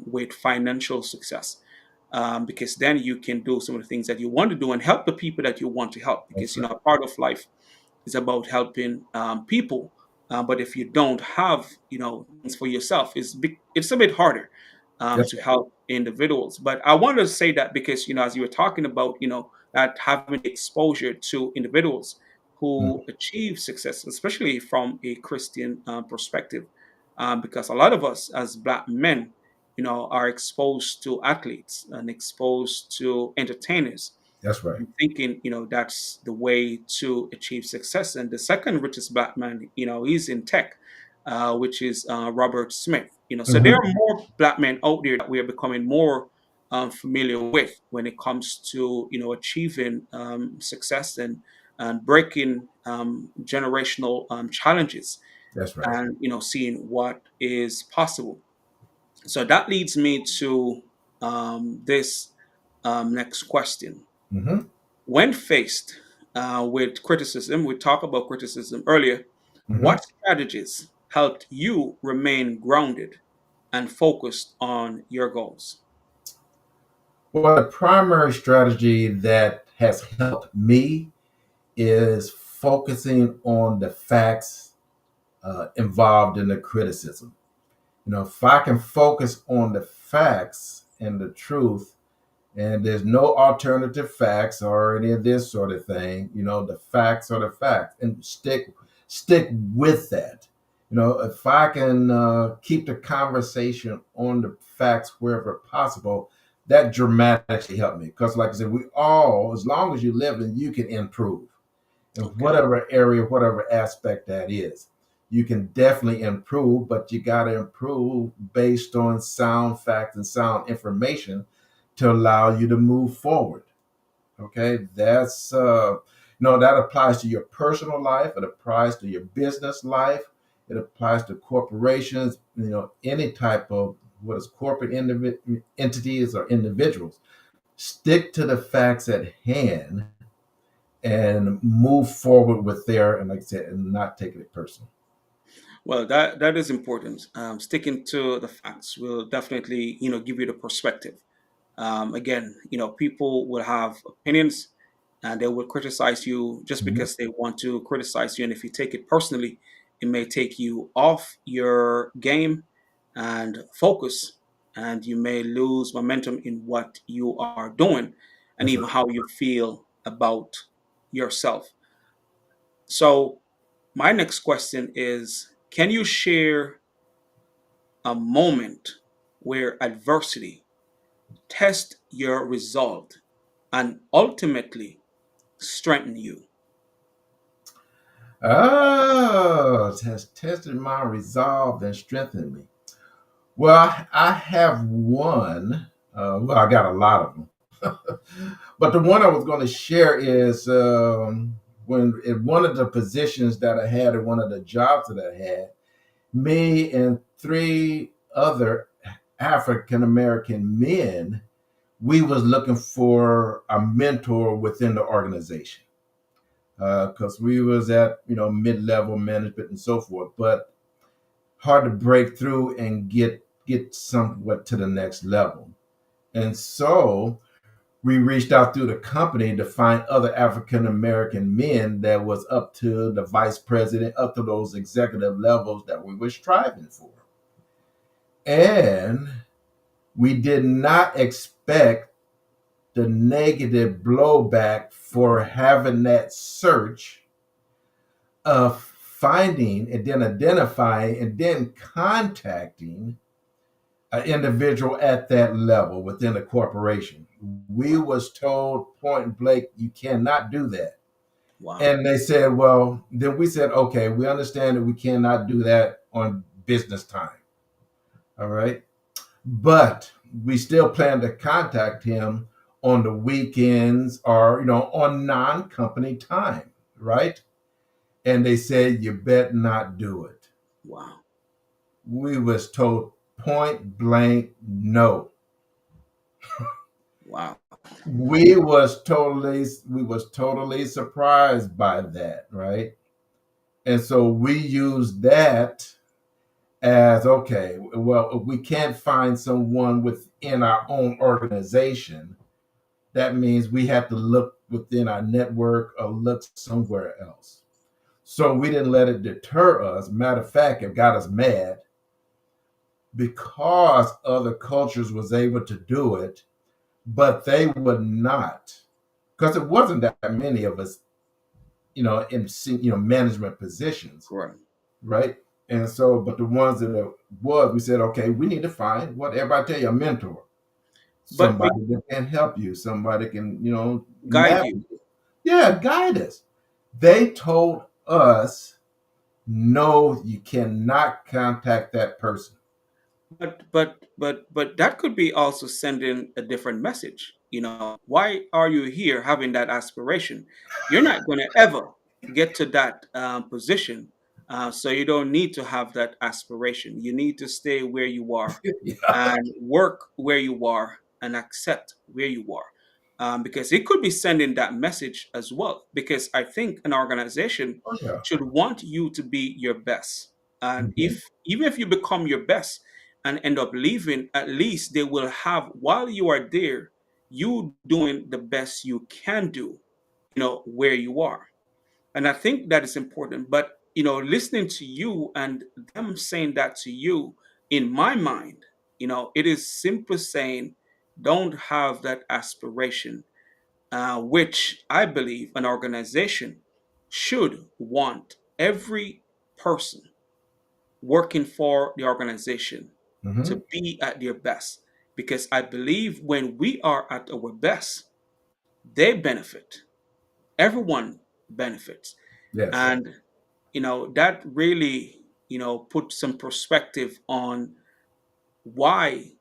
[SPEAKER 1] with financial success. Because then you can do some of the things that you want to do and help the people that you want to help. Because
[SPEAKER 2] That's right.
[SPEAKER 1] part of life is about helping people. But if you don't have, things for yourself, it's a bit harder
[SPEAKER 2] That's
[SPEAKER 1] to
[SPEAKER 2] right.
[SPEAKER 1] help individuals. But I wanted to say that because, as you were talking about, that having exposure to individuals
[SPEAKER 2] Mhm.
[SPEAKER 1] who achieve success, especially from a Christian perspective, because a lot of us as Black men, are exposed to athletes and exposed to entertainers
[SPEAKER 2] That's right.
[SPEAKER 1] and thinking, that's the way to achieve success. And the second richest Black man, he's in tech, which is Robert Smith. So there
[SPEAKER 2] Hmm.
[SPEAKER 1] are more Black men out there that we are becoming more familiar with when it comes to, achieving success and breaking generational challenges
[SPEAKER 2] That's right.
[SPEAKER 1] and, seeing what is possible. So that leads me to this next question.
[SPEAKER 2] Hmm.
[SPEAKER 1] When faced with criticism, we talked about criticism earlier.
[SPEAKER 2] Hmm.
[SPEAKER 1] What strategies helped you remain grounded and focused on your goals?
[SPEAKER 2] Well, the primary strategy that has helped me is focusing on the facts involved in the criticism. If I can focus on the facts and the truth, and there's no alternative facts or any of this sort of thing, the facts are the facts, and stick with that. If I can keep the conversation on the facts wherever possible, that dramatically helped me. Because, like I said, we all, as long as you live, and you can improve in
[SPEAKER 1] Okay.
[SPEAKER 2] whatever area, whatever aspect that is. You can definitely improve, but you got to improve based on sound facts and sound information to allow you to move forward. Okay, that applies to your personal life. It applies to your business life. It applies to corporations. Any type of what is corporate entities or individuals. Stick to the facts at hand and move forward with there, and like I said, and not taking it personal.
[SPEAKER 1] Well, that is important. Sticking to the facts will definitely, give you the perspective. Again, people will have opinions and they will criticize you just
[SPEAKER 2] Mhm.
[SPEAKER 1] because they want to criticize you. And if you take it personally, it may take you off your game and focus, and you may lose momentum in what you are doing and
[SPEAKER 2] That's
[SPEAKER 1] even
[SPEAKER 2] right.
[SPEAKER 1] how you feel about yourself. So, my next question is, can you share a moment where adversity test your resolve and ultimately strengthen you?
[SPEAKER 2] Oh, it has tested my resolve and strengthened me. Well, I have one. Well, I got a lot of them. But the one I was going to share is when in one of the positions that I had in one of the jobs that I had, me and three other African American men, we was looking for a mentor within the organization because we was at mid-level management and so forth, but hard to break through and get somewhat to the next level. And so we reached out through the company to find other African American men that was up to the vice president, up to those executive levels that we were striving for. And we did not expect the negative blowback for having that search of finding and then identifying and then contacting an individual at that level within the corporation. We was told point blank, you cannot do that.
[SPEAKER 1] Wow.
[SPEAKER 2] And they said, well, then we said, okay, we understand that we cannot do that on business time. All right. But we still plan to contact him on the weekends or, on non company time. Right. and they said you better not do it.
[SPEAKER 1] Wow.
[SPEAKER 2] We was told point blank no.
[SPEAKER 1] Wow.
[SPEAKER 2] We was totally surprised by that, right? And so we used that as okay, well, if we can't find someone within our own organization, that means we have to look within our network or look somewhere else. So we didn't let it deter us. Matter of fact, it got us mad because other cultures was able to do it, but they would not, because it wasn't that many of us, in management positions,
[SPEAKER 1] Correct.
[SPEAKER 2] right? And so, but the ones that was, we said, okay, we need to find what everybody tell you, a mentor,
[SPEAKER 1] But
[SPEAKER 2] somebody that can help you, somebody can,
[SPEAKER 1] guide you.
[SPEAKER 2] navigate, yeah, guide us. They told us, no, you cannot contact that person.
[SPEAKER 1] But that could be also sending a different message. Why are you here having that aspiration? You're not going to ever get to that position, so you don't need to have that aspiration. You need to stay where you are
[SPEAKER 2] Yeah.
[SPEAKER 1] and work where you are and accept where you are. Because it could be sending that message as well. Because I think an organization
[SPEAKER 2] Oh, yeah.
[SPEAKER 1] should want you to be your best. And
[SPEAKER 2] Mhm.
[SPEAKER 1] if even if you become your best and end up leaving, at least they will have, while you are there, you doing the best you can do, where you are. And I think that is important. But listening to you and them saying that to you, in my mind, it is simply saying don't have that aspiration, which I believe an organization should want every person working for the organization to
[SPEAKER 2] Mhm.
[SPEAKER 1] be at their best. Because I believe when we are at our best, they benefit. Everyone benefits.
[SPEAKER 2] Yes.
[SPEAKER 1] And that really put some perspective on why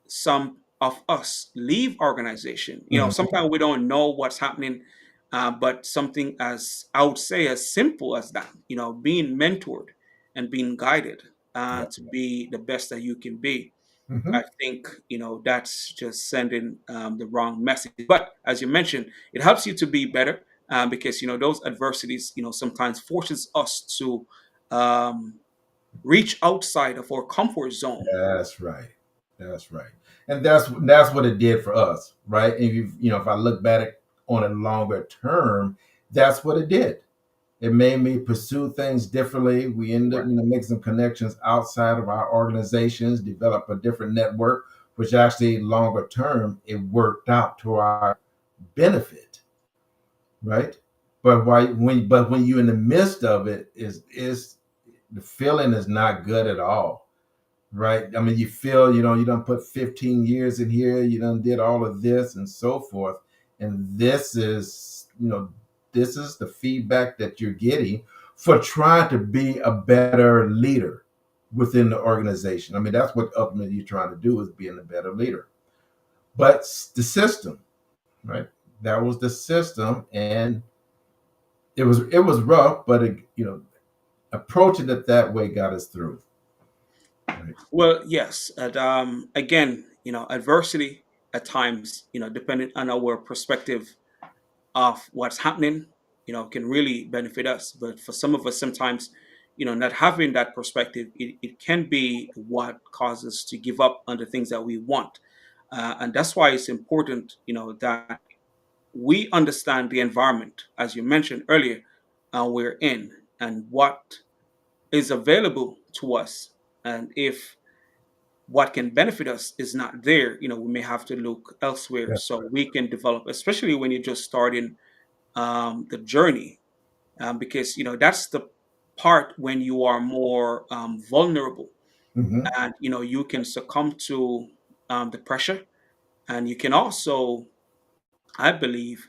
[SPEAKER 1] some of us leave organization.
[SPEAKER 2] Mhm.
[SPEAKER 1] Sometimes we don't know what's happening, but something as, I would say, as simple as that, being mentored and being guided
[SPEAKER 2] Yeah.
[SPEAKER 1] to be the best that you can be. I
[SPEAKER 2] Mhm.
[SPEAKER 1] think that's just sending the wrong message. But as you mentioned, it helps you to be better, because those adversities sometimes forces us to um, reach outside of our comfort zone.
[SPEAKER 2] That's right. That's right. And that's what it did for us, right? And if I look back on a longer term, that's what it did. It made me pursue things differently. We ended up,
[SPEAKER 1] Right.
[SPEAKER 2] making some connections outside of our organizations, develop a different network, which actually longer term it worked out to our benefit, right? But when you're in the midst of it, is the feeling is not good at all, right? I mean, you feel, you done put 15 years in here, you done did all of this and so forth. And this is the feedback that you're getting for trying to be a better leader within the organization. I mean, that's what ultimately you're trying to do, is being a better leader. But the system, right? That was the system. And it was rough, but approaching it that way got us through. Right.
[SPEAKER 1] Well, yes. And again, adversity at times, depending on our perspective of what's happening, can really benefit us. But for some of us, sometimes, not having that perspective, it can be what causes to give up on the things that we want. And that's why it's important, that we understand the environment, as you mentioned earlier, we're in, and what is available to us. And if what can benefit us is not there, we may have to look elsewhere
[SPEAKER 2] Yeah.
[SPEAKER 1] so we can develop, especially when you're just starting the journey, because that's the part when you are more vulnerable,
[SPEAKER 2] Hmm.
[SPEAKER 1] and you can succumb to the pressure, and you can also, I believe,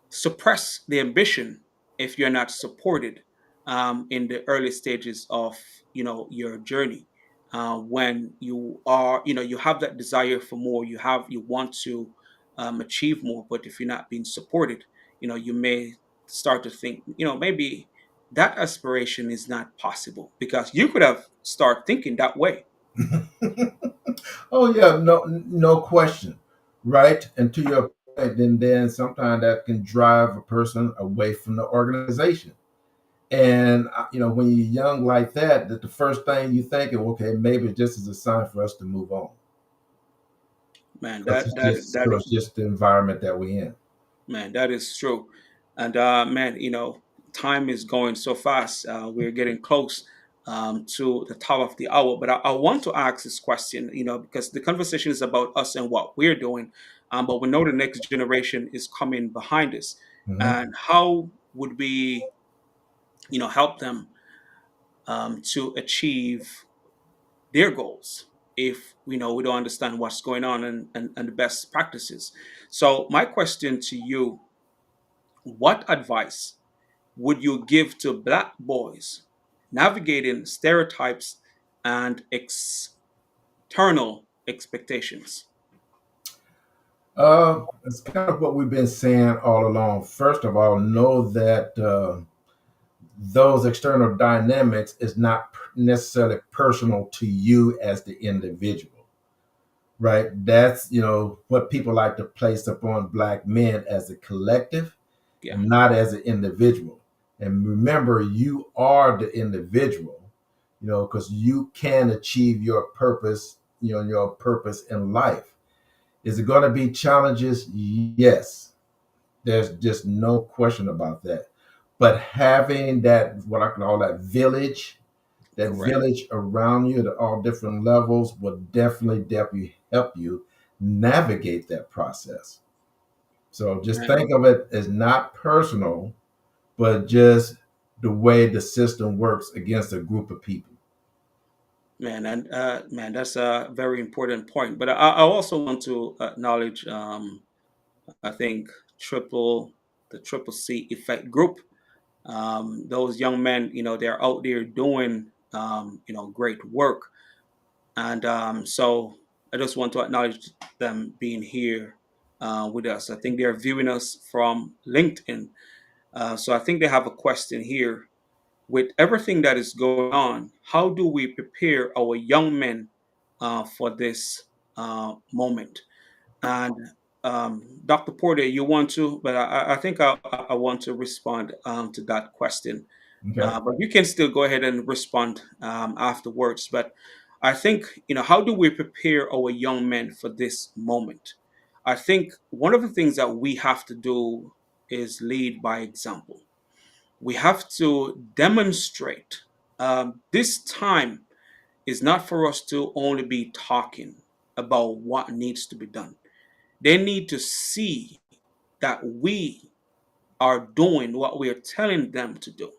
[SPEAKER 1] suppress the ambition if you're not supported in the early stages of your journey. When you are, you have that desire for more, you want to achieve more, but if you're not being supported, you may start to think, maybe. that aspiration is not possible because you could have start thinking that way.
[SPEAKER 2] Oh yeah, no question, right? And to your point, then sometimes that can drive a person away from the organization. And when you're young like that the first thing you think of, okay, maybe this is a sign for us to move on
[SPEAKER 1] Man,
[SPEAKER 2] because
[SPEAKER 1] that
[SPEAKER 2] it's
[SPEAKER 1] that
[SPEAKER 2] just
[SPEAKER 1] that
[SPEAKER 2] because it's just the environment that we're in.
[SPEAKER 1] man, that is true. And man, time is going so fast. We're getting close to the top of the hour. But I want to ask this question, because the conversation is about us and what we're doing. But we know the next generation is coming behind us.
[SPEAKER 2] Hmm.
[SPEAKER 1] And how would we, help them to achieve their goals if we don't understand what's going on and the best practices? So my question to you: what advice would you give to Black boys navigating stereotypes and external expectations?
[SPEAKER 2] It's kind of what we've been saying all along. First of all, know that those external dynamics is not necessarily personal to you as the individual, right? That's what people like to place upon black men as a collective
[SPEAKER 1] Yeah,
[SPEAKER 2] and not as an individual. And remember, you are the individual, because you can achieve your purpose, your purpose in life. Is it going to be challenges? Yes. There's just no question about that. But having that, what I call that
[SPEAKER 1] correct.
[SPEAKER 2] village around you at all different levels will definitely help you navigate that process. So just
[SPEAKER 1] Man,
[SPEAKER 2] think of it as not personal, but just the way the system works against a group of people.
[SPEAKER 1] man, and man, that's a very important point. But I also want to acknowledge, I think, triple the triple C effect group. Those young men, they're out there doing, great work. And so I just want to acknowledge them being here with us. I think they're viewing us from LinkedIn. So I think they have a question here. With everything that is going on, how do we prepare our young men for this moment? And Dr. Porter, you want to, but I think I want to respond to that question.
[SPEAKER 2] Okay.
[SPEAKER 1] But you can still go ahead and respond afterwards. But I think, how do we prepare our young men for this moment? I think one of the things that we have to do is lead by example. We have to demonstrate. This time is not for us to only be talking about what needs to be done. They need to see that we are doing what we are telling them to do,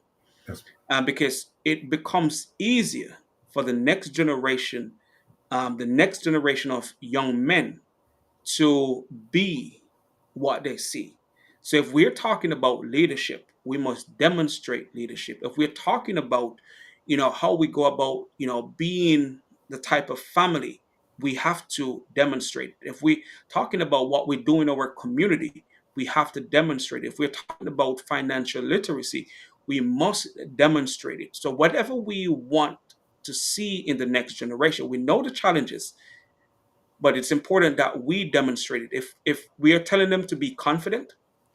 [SPEAKER 2] Yes.
[SPEAKER 1] because it becomes easier for the next generation of young men to be what they see. So if we're talking about leadership, we must demonstrate leadership. If we're talking about, how we go about, being the type of family, we have to demonstrate. If we're talking about what we do in our community, we have to demonstrate. If we're talking about financial literacy, we must demonstrate it. So whatever we want to see in the next generation, we know the challenges, but it's important that we demonstrate it. If we are telling them to be confident,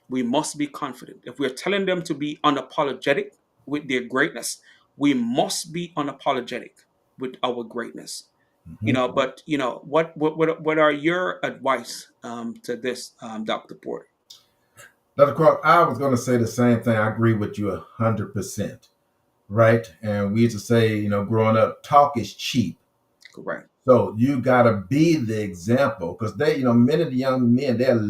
[SPEAKER 1] we must be confident. If we're telling them to be unapologetic with their greatness, we must be unapologetic with our greatness.
[SPEAKER 2] Mhm.
[SPEAKER 1] But what are your advice to this, Dr. Porter?
[SPEAKER 2] Dr. Clark, I was going to say the same thing. I agree with you 100%. Right? And we used to say, growing up, talk is cheap.
[SPEAKER 1] Correct.
[SPEAKER 2] So you got to be the example because many of the young men, they're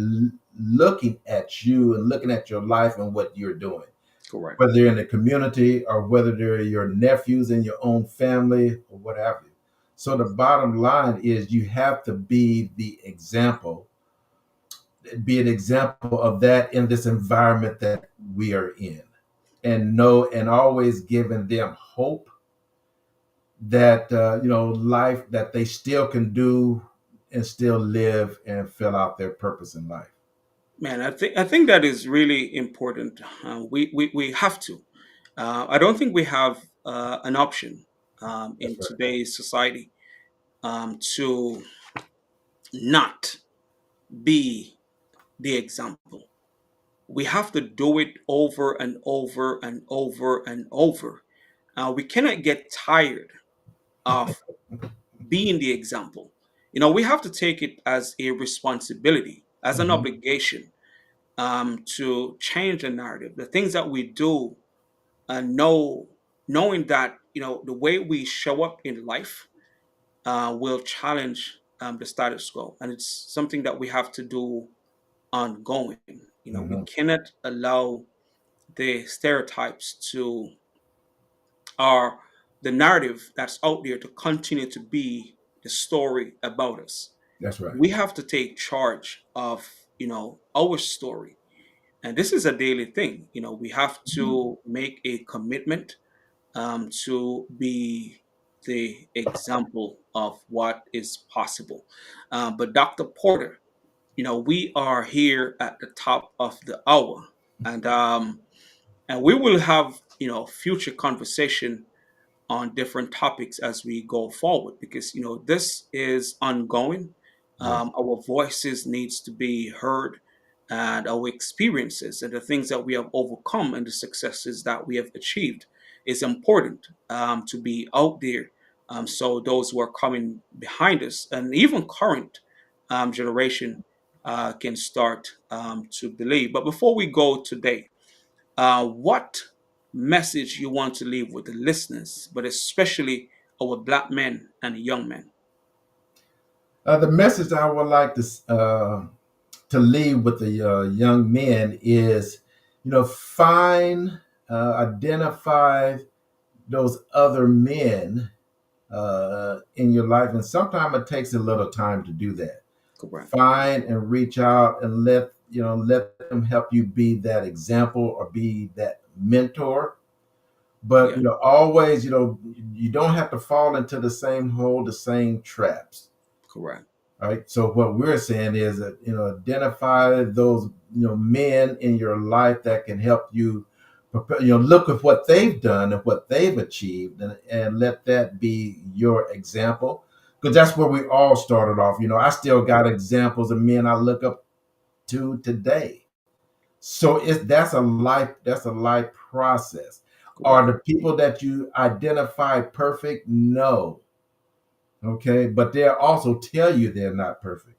[SPEAKER 2] looking at you and looking at your life and what you're doing,
[SPEAKER 1] Correct.
[SPEAKER 2] whether they're in the community or whether they're your nephews in your own family or what have you. So the bottom line is you have to be an example of that in this environment that we are in, and know and always giving them hope that life that they still can do and still live and fill out their purpose in life.
[SPEAKER 1] Man, I think that is really important. We have to. I don't think we have an option
[SPEAKER 2] That's
[SPEAKER 1] in
[SPEAKER 2] right.
[SPEAKER 1] today's society to not be the example. We have to do it over and over and over and over. We cannot get tired of being the example. We have to take it as a responsibility, as an
[SPEAKER 2] Hmm.
[SPEAKER 1] obligation to change the narrative. The things that we do, knowing that the way we show up in life will challenge the status quo, and it's something that we have to do ongoing. We
[SPEAKER 2] Hmm.
[SPEAKER 1] cannot allow the stereotypes to or the narrative that's out there to continue to be the story about us.
[SPEAKER 2] That's right.
[SPEAKER 1] We have to take charge of our story, and this is a daily thing. We have
[SPEAKER 2] Mhm.
[SPEAKER 1] to make a commitment to be the example of what is possible. But Dr. Porter, we are here at the top of the hour, and we will have future conversation on different topics as we go forward, because this is ongoing.
[SPEAKER 2] Yes.
[SPEAKER 1] Our voices needs to be heard, and our experiences and the things that we have overcome and the successes that we have achieved is important to be out there, so those who are coming behind us and even current generation can start to believe. But before we go today, what message you want to leave with the listeners, but especially our black men and young men?
[SPEAKER 2] The message I would like to leave with the young men is, find, identify those other men in your life, and sometimes it takes a little time to do that.
[SPEAKER 1] Correct.
[SPEAKER 2] Find and reach out and let them help you be that example or be that mentor. But
[SPEAKER 1] Yeah.
[SPEAKER 2] always, you don't have to fall into the same hole, the same traps.
[SPEAKER 1] Correct.
[SPEAKER 2] Right. So what we're saying is that identify those men in your life that can help you prepare, look at what they've done and what they've achieved, and let that be your example, because that's where we all started off. I still got examples of men I look up to today. So that's a life process. Are
[SPEAKER 1] Correct.
[SPEAKER 2] the people that you identify perfect? No. Okay, but they'll also tell you they're not perfect.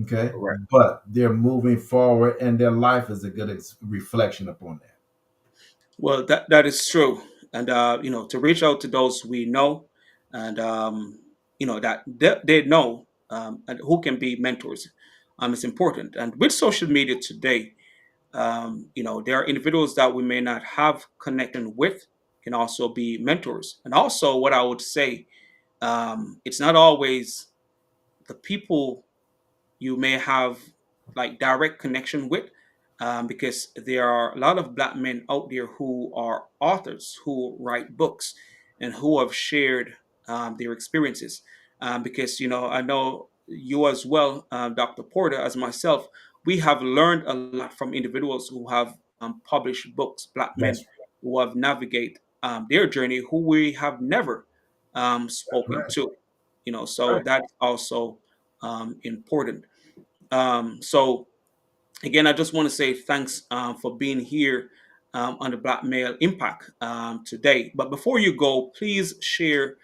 [SPEAKER 2] Okay,
[SPEAKER 1] Correct.
[SPEAKER 2] but they're moving forward, and their life is a good reflection upon that.
[SPEAKER 1] Well, that is true, and to reach out to those we know, and that they know, and who can be mentors, is important. And with social media today, there are individuals that we may not have connection with can also be mentors. And also, what I would say, it's not always the people you may have like direct connection with, because there are a lot of black men out there who are authors who write books and who have shared their experiences, because I know you as well, Dr. Porter, as myself, we have learned a lot from individuals who have published books, black men
[SPEAKER 2] That's
[SPEAKER 1] who have navigate their journey, who we have never spoken
[SPEAKER 2] right.
[SPEAKER 1] to, so
[SPEAKER 2] Right.
[SPEAKER 1] that's also important. So again, I just want to say thanks for being here on the Black Male Impact today. But before you go, please share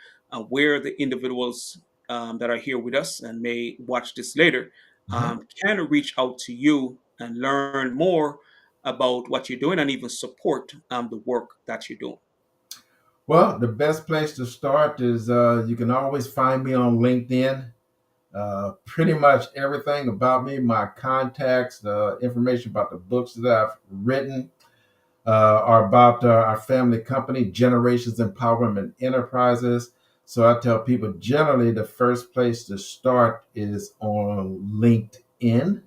[SPEAKER 1] where the individuals that are here with us and may watch this later
[SPEAKER 2] Mhm.
[SPEAKER 1] can reach out to you and learn more about what you're doing and even support the work that you're doing.
[SPEAKER 2] Well, the best place to start is you can always find me on LinkedIn. Pretty much everything about me, my contacts, the information about the books that I've written, are about our family company, Generations Empowerment Enterprises. So I tell people generally the first place to start is on LinkedIn,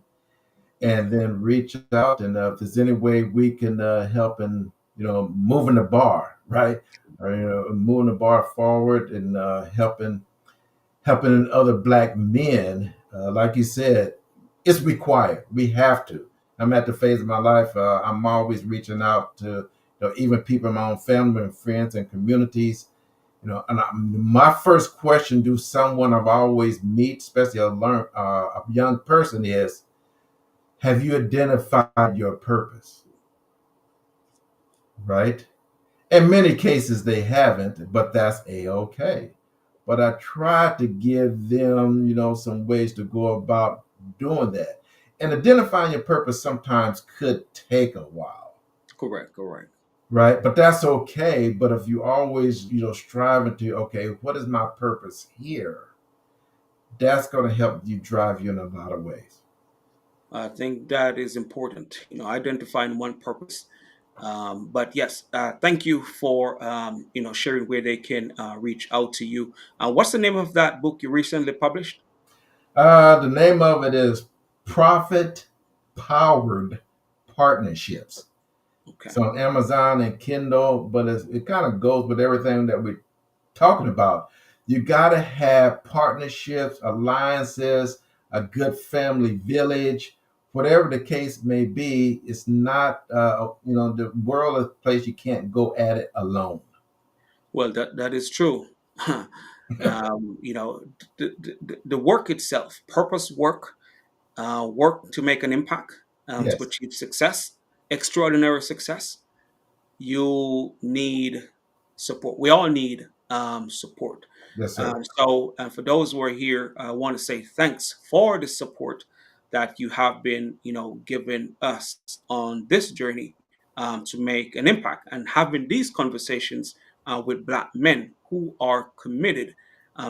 [SPEAKER 2] and then reach out. And if there's any way we can help in, moving the bar, right? Or, moving the bar forward and helping other black men, like you said, it's required. We have to. I'm at the phase of my life. I'm always reaching out to even people in my own family and friends and communities. My first question to someone I've always meet, especially a young person, is, have you identified your purpose? Right? In many cases, they haven't, but that's a-okay. But I try to give them, some ways to go about doing that. And identifying your purpose sometimes could take a while,
[SPEAKER 1] Correct, correct.
[SPEAKER 2] right? But that's okay. But if you always, striving to, okay, what is my purpose here? That's going to help you drive you in a lot of ways.
[SPEAKER 1] I think that is important, identifying one purpose. But yes, thank you for sharing where they can reach out to you. What's the name of that book you recently published?
[SPEAKER 2] The name of it is Profit Powered Partnerships.
[SPEAKER 1] Okay.
[SPEAKER 2] It's on Amazon and Kindle, but it kind of goes with everything that we're talking about. You got to have partnerships, alliances, a good family village, whatever the case may be. It's not, the world is a place you can't go at it alone.
[SPEAKER 1] Well, that is true. You know, the work itself, purpose work, work to make an impact, to
[SPEAKER 2] Yes,
[SPEAKER 1] achieve success, extraordinary success. You need support. We all need support.
[SPEAKER 2] yes, sir.
[SPEAKER 1] For those who are here, I want to say thanks for the support that you have been, giving us on this journey to make an impact and having these conversations with Black men who are committed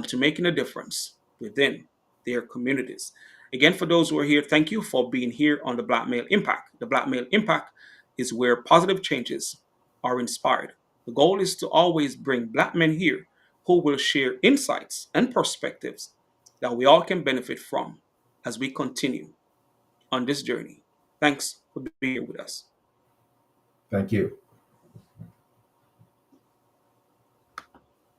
[SPEAKER 1] to making a difference within their communities. Again, for those who are here, thank you for being here on the Black Male Impact. The Black Male Impact is where positive changes are inspired. The goal is to always bring Black men here who will share insights and perspectives that we all can benefit from as we continue on this journey. Thanks for being here with us.
[SPEAKER 2] Thank you.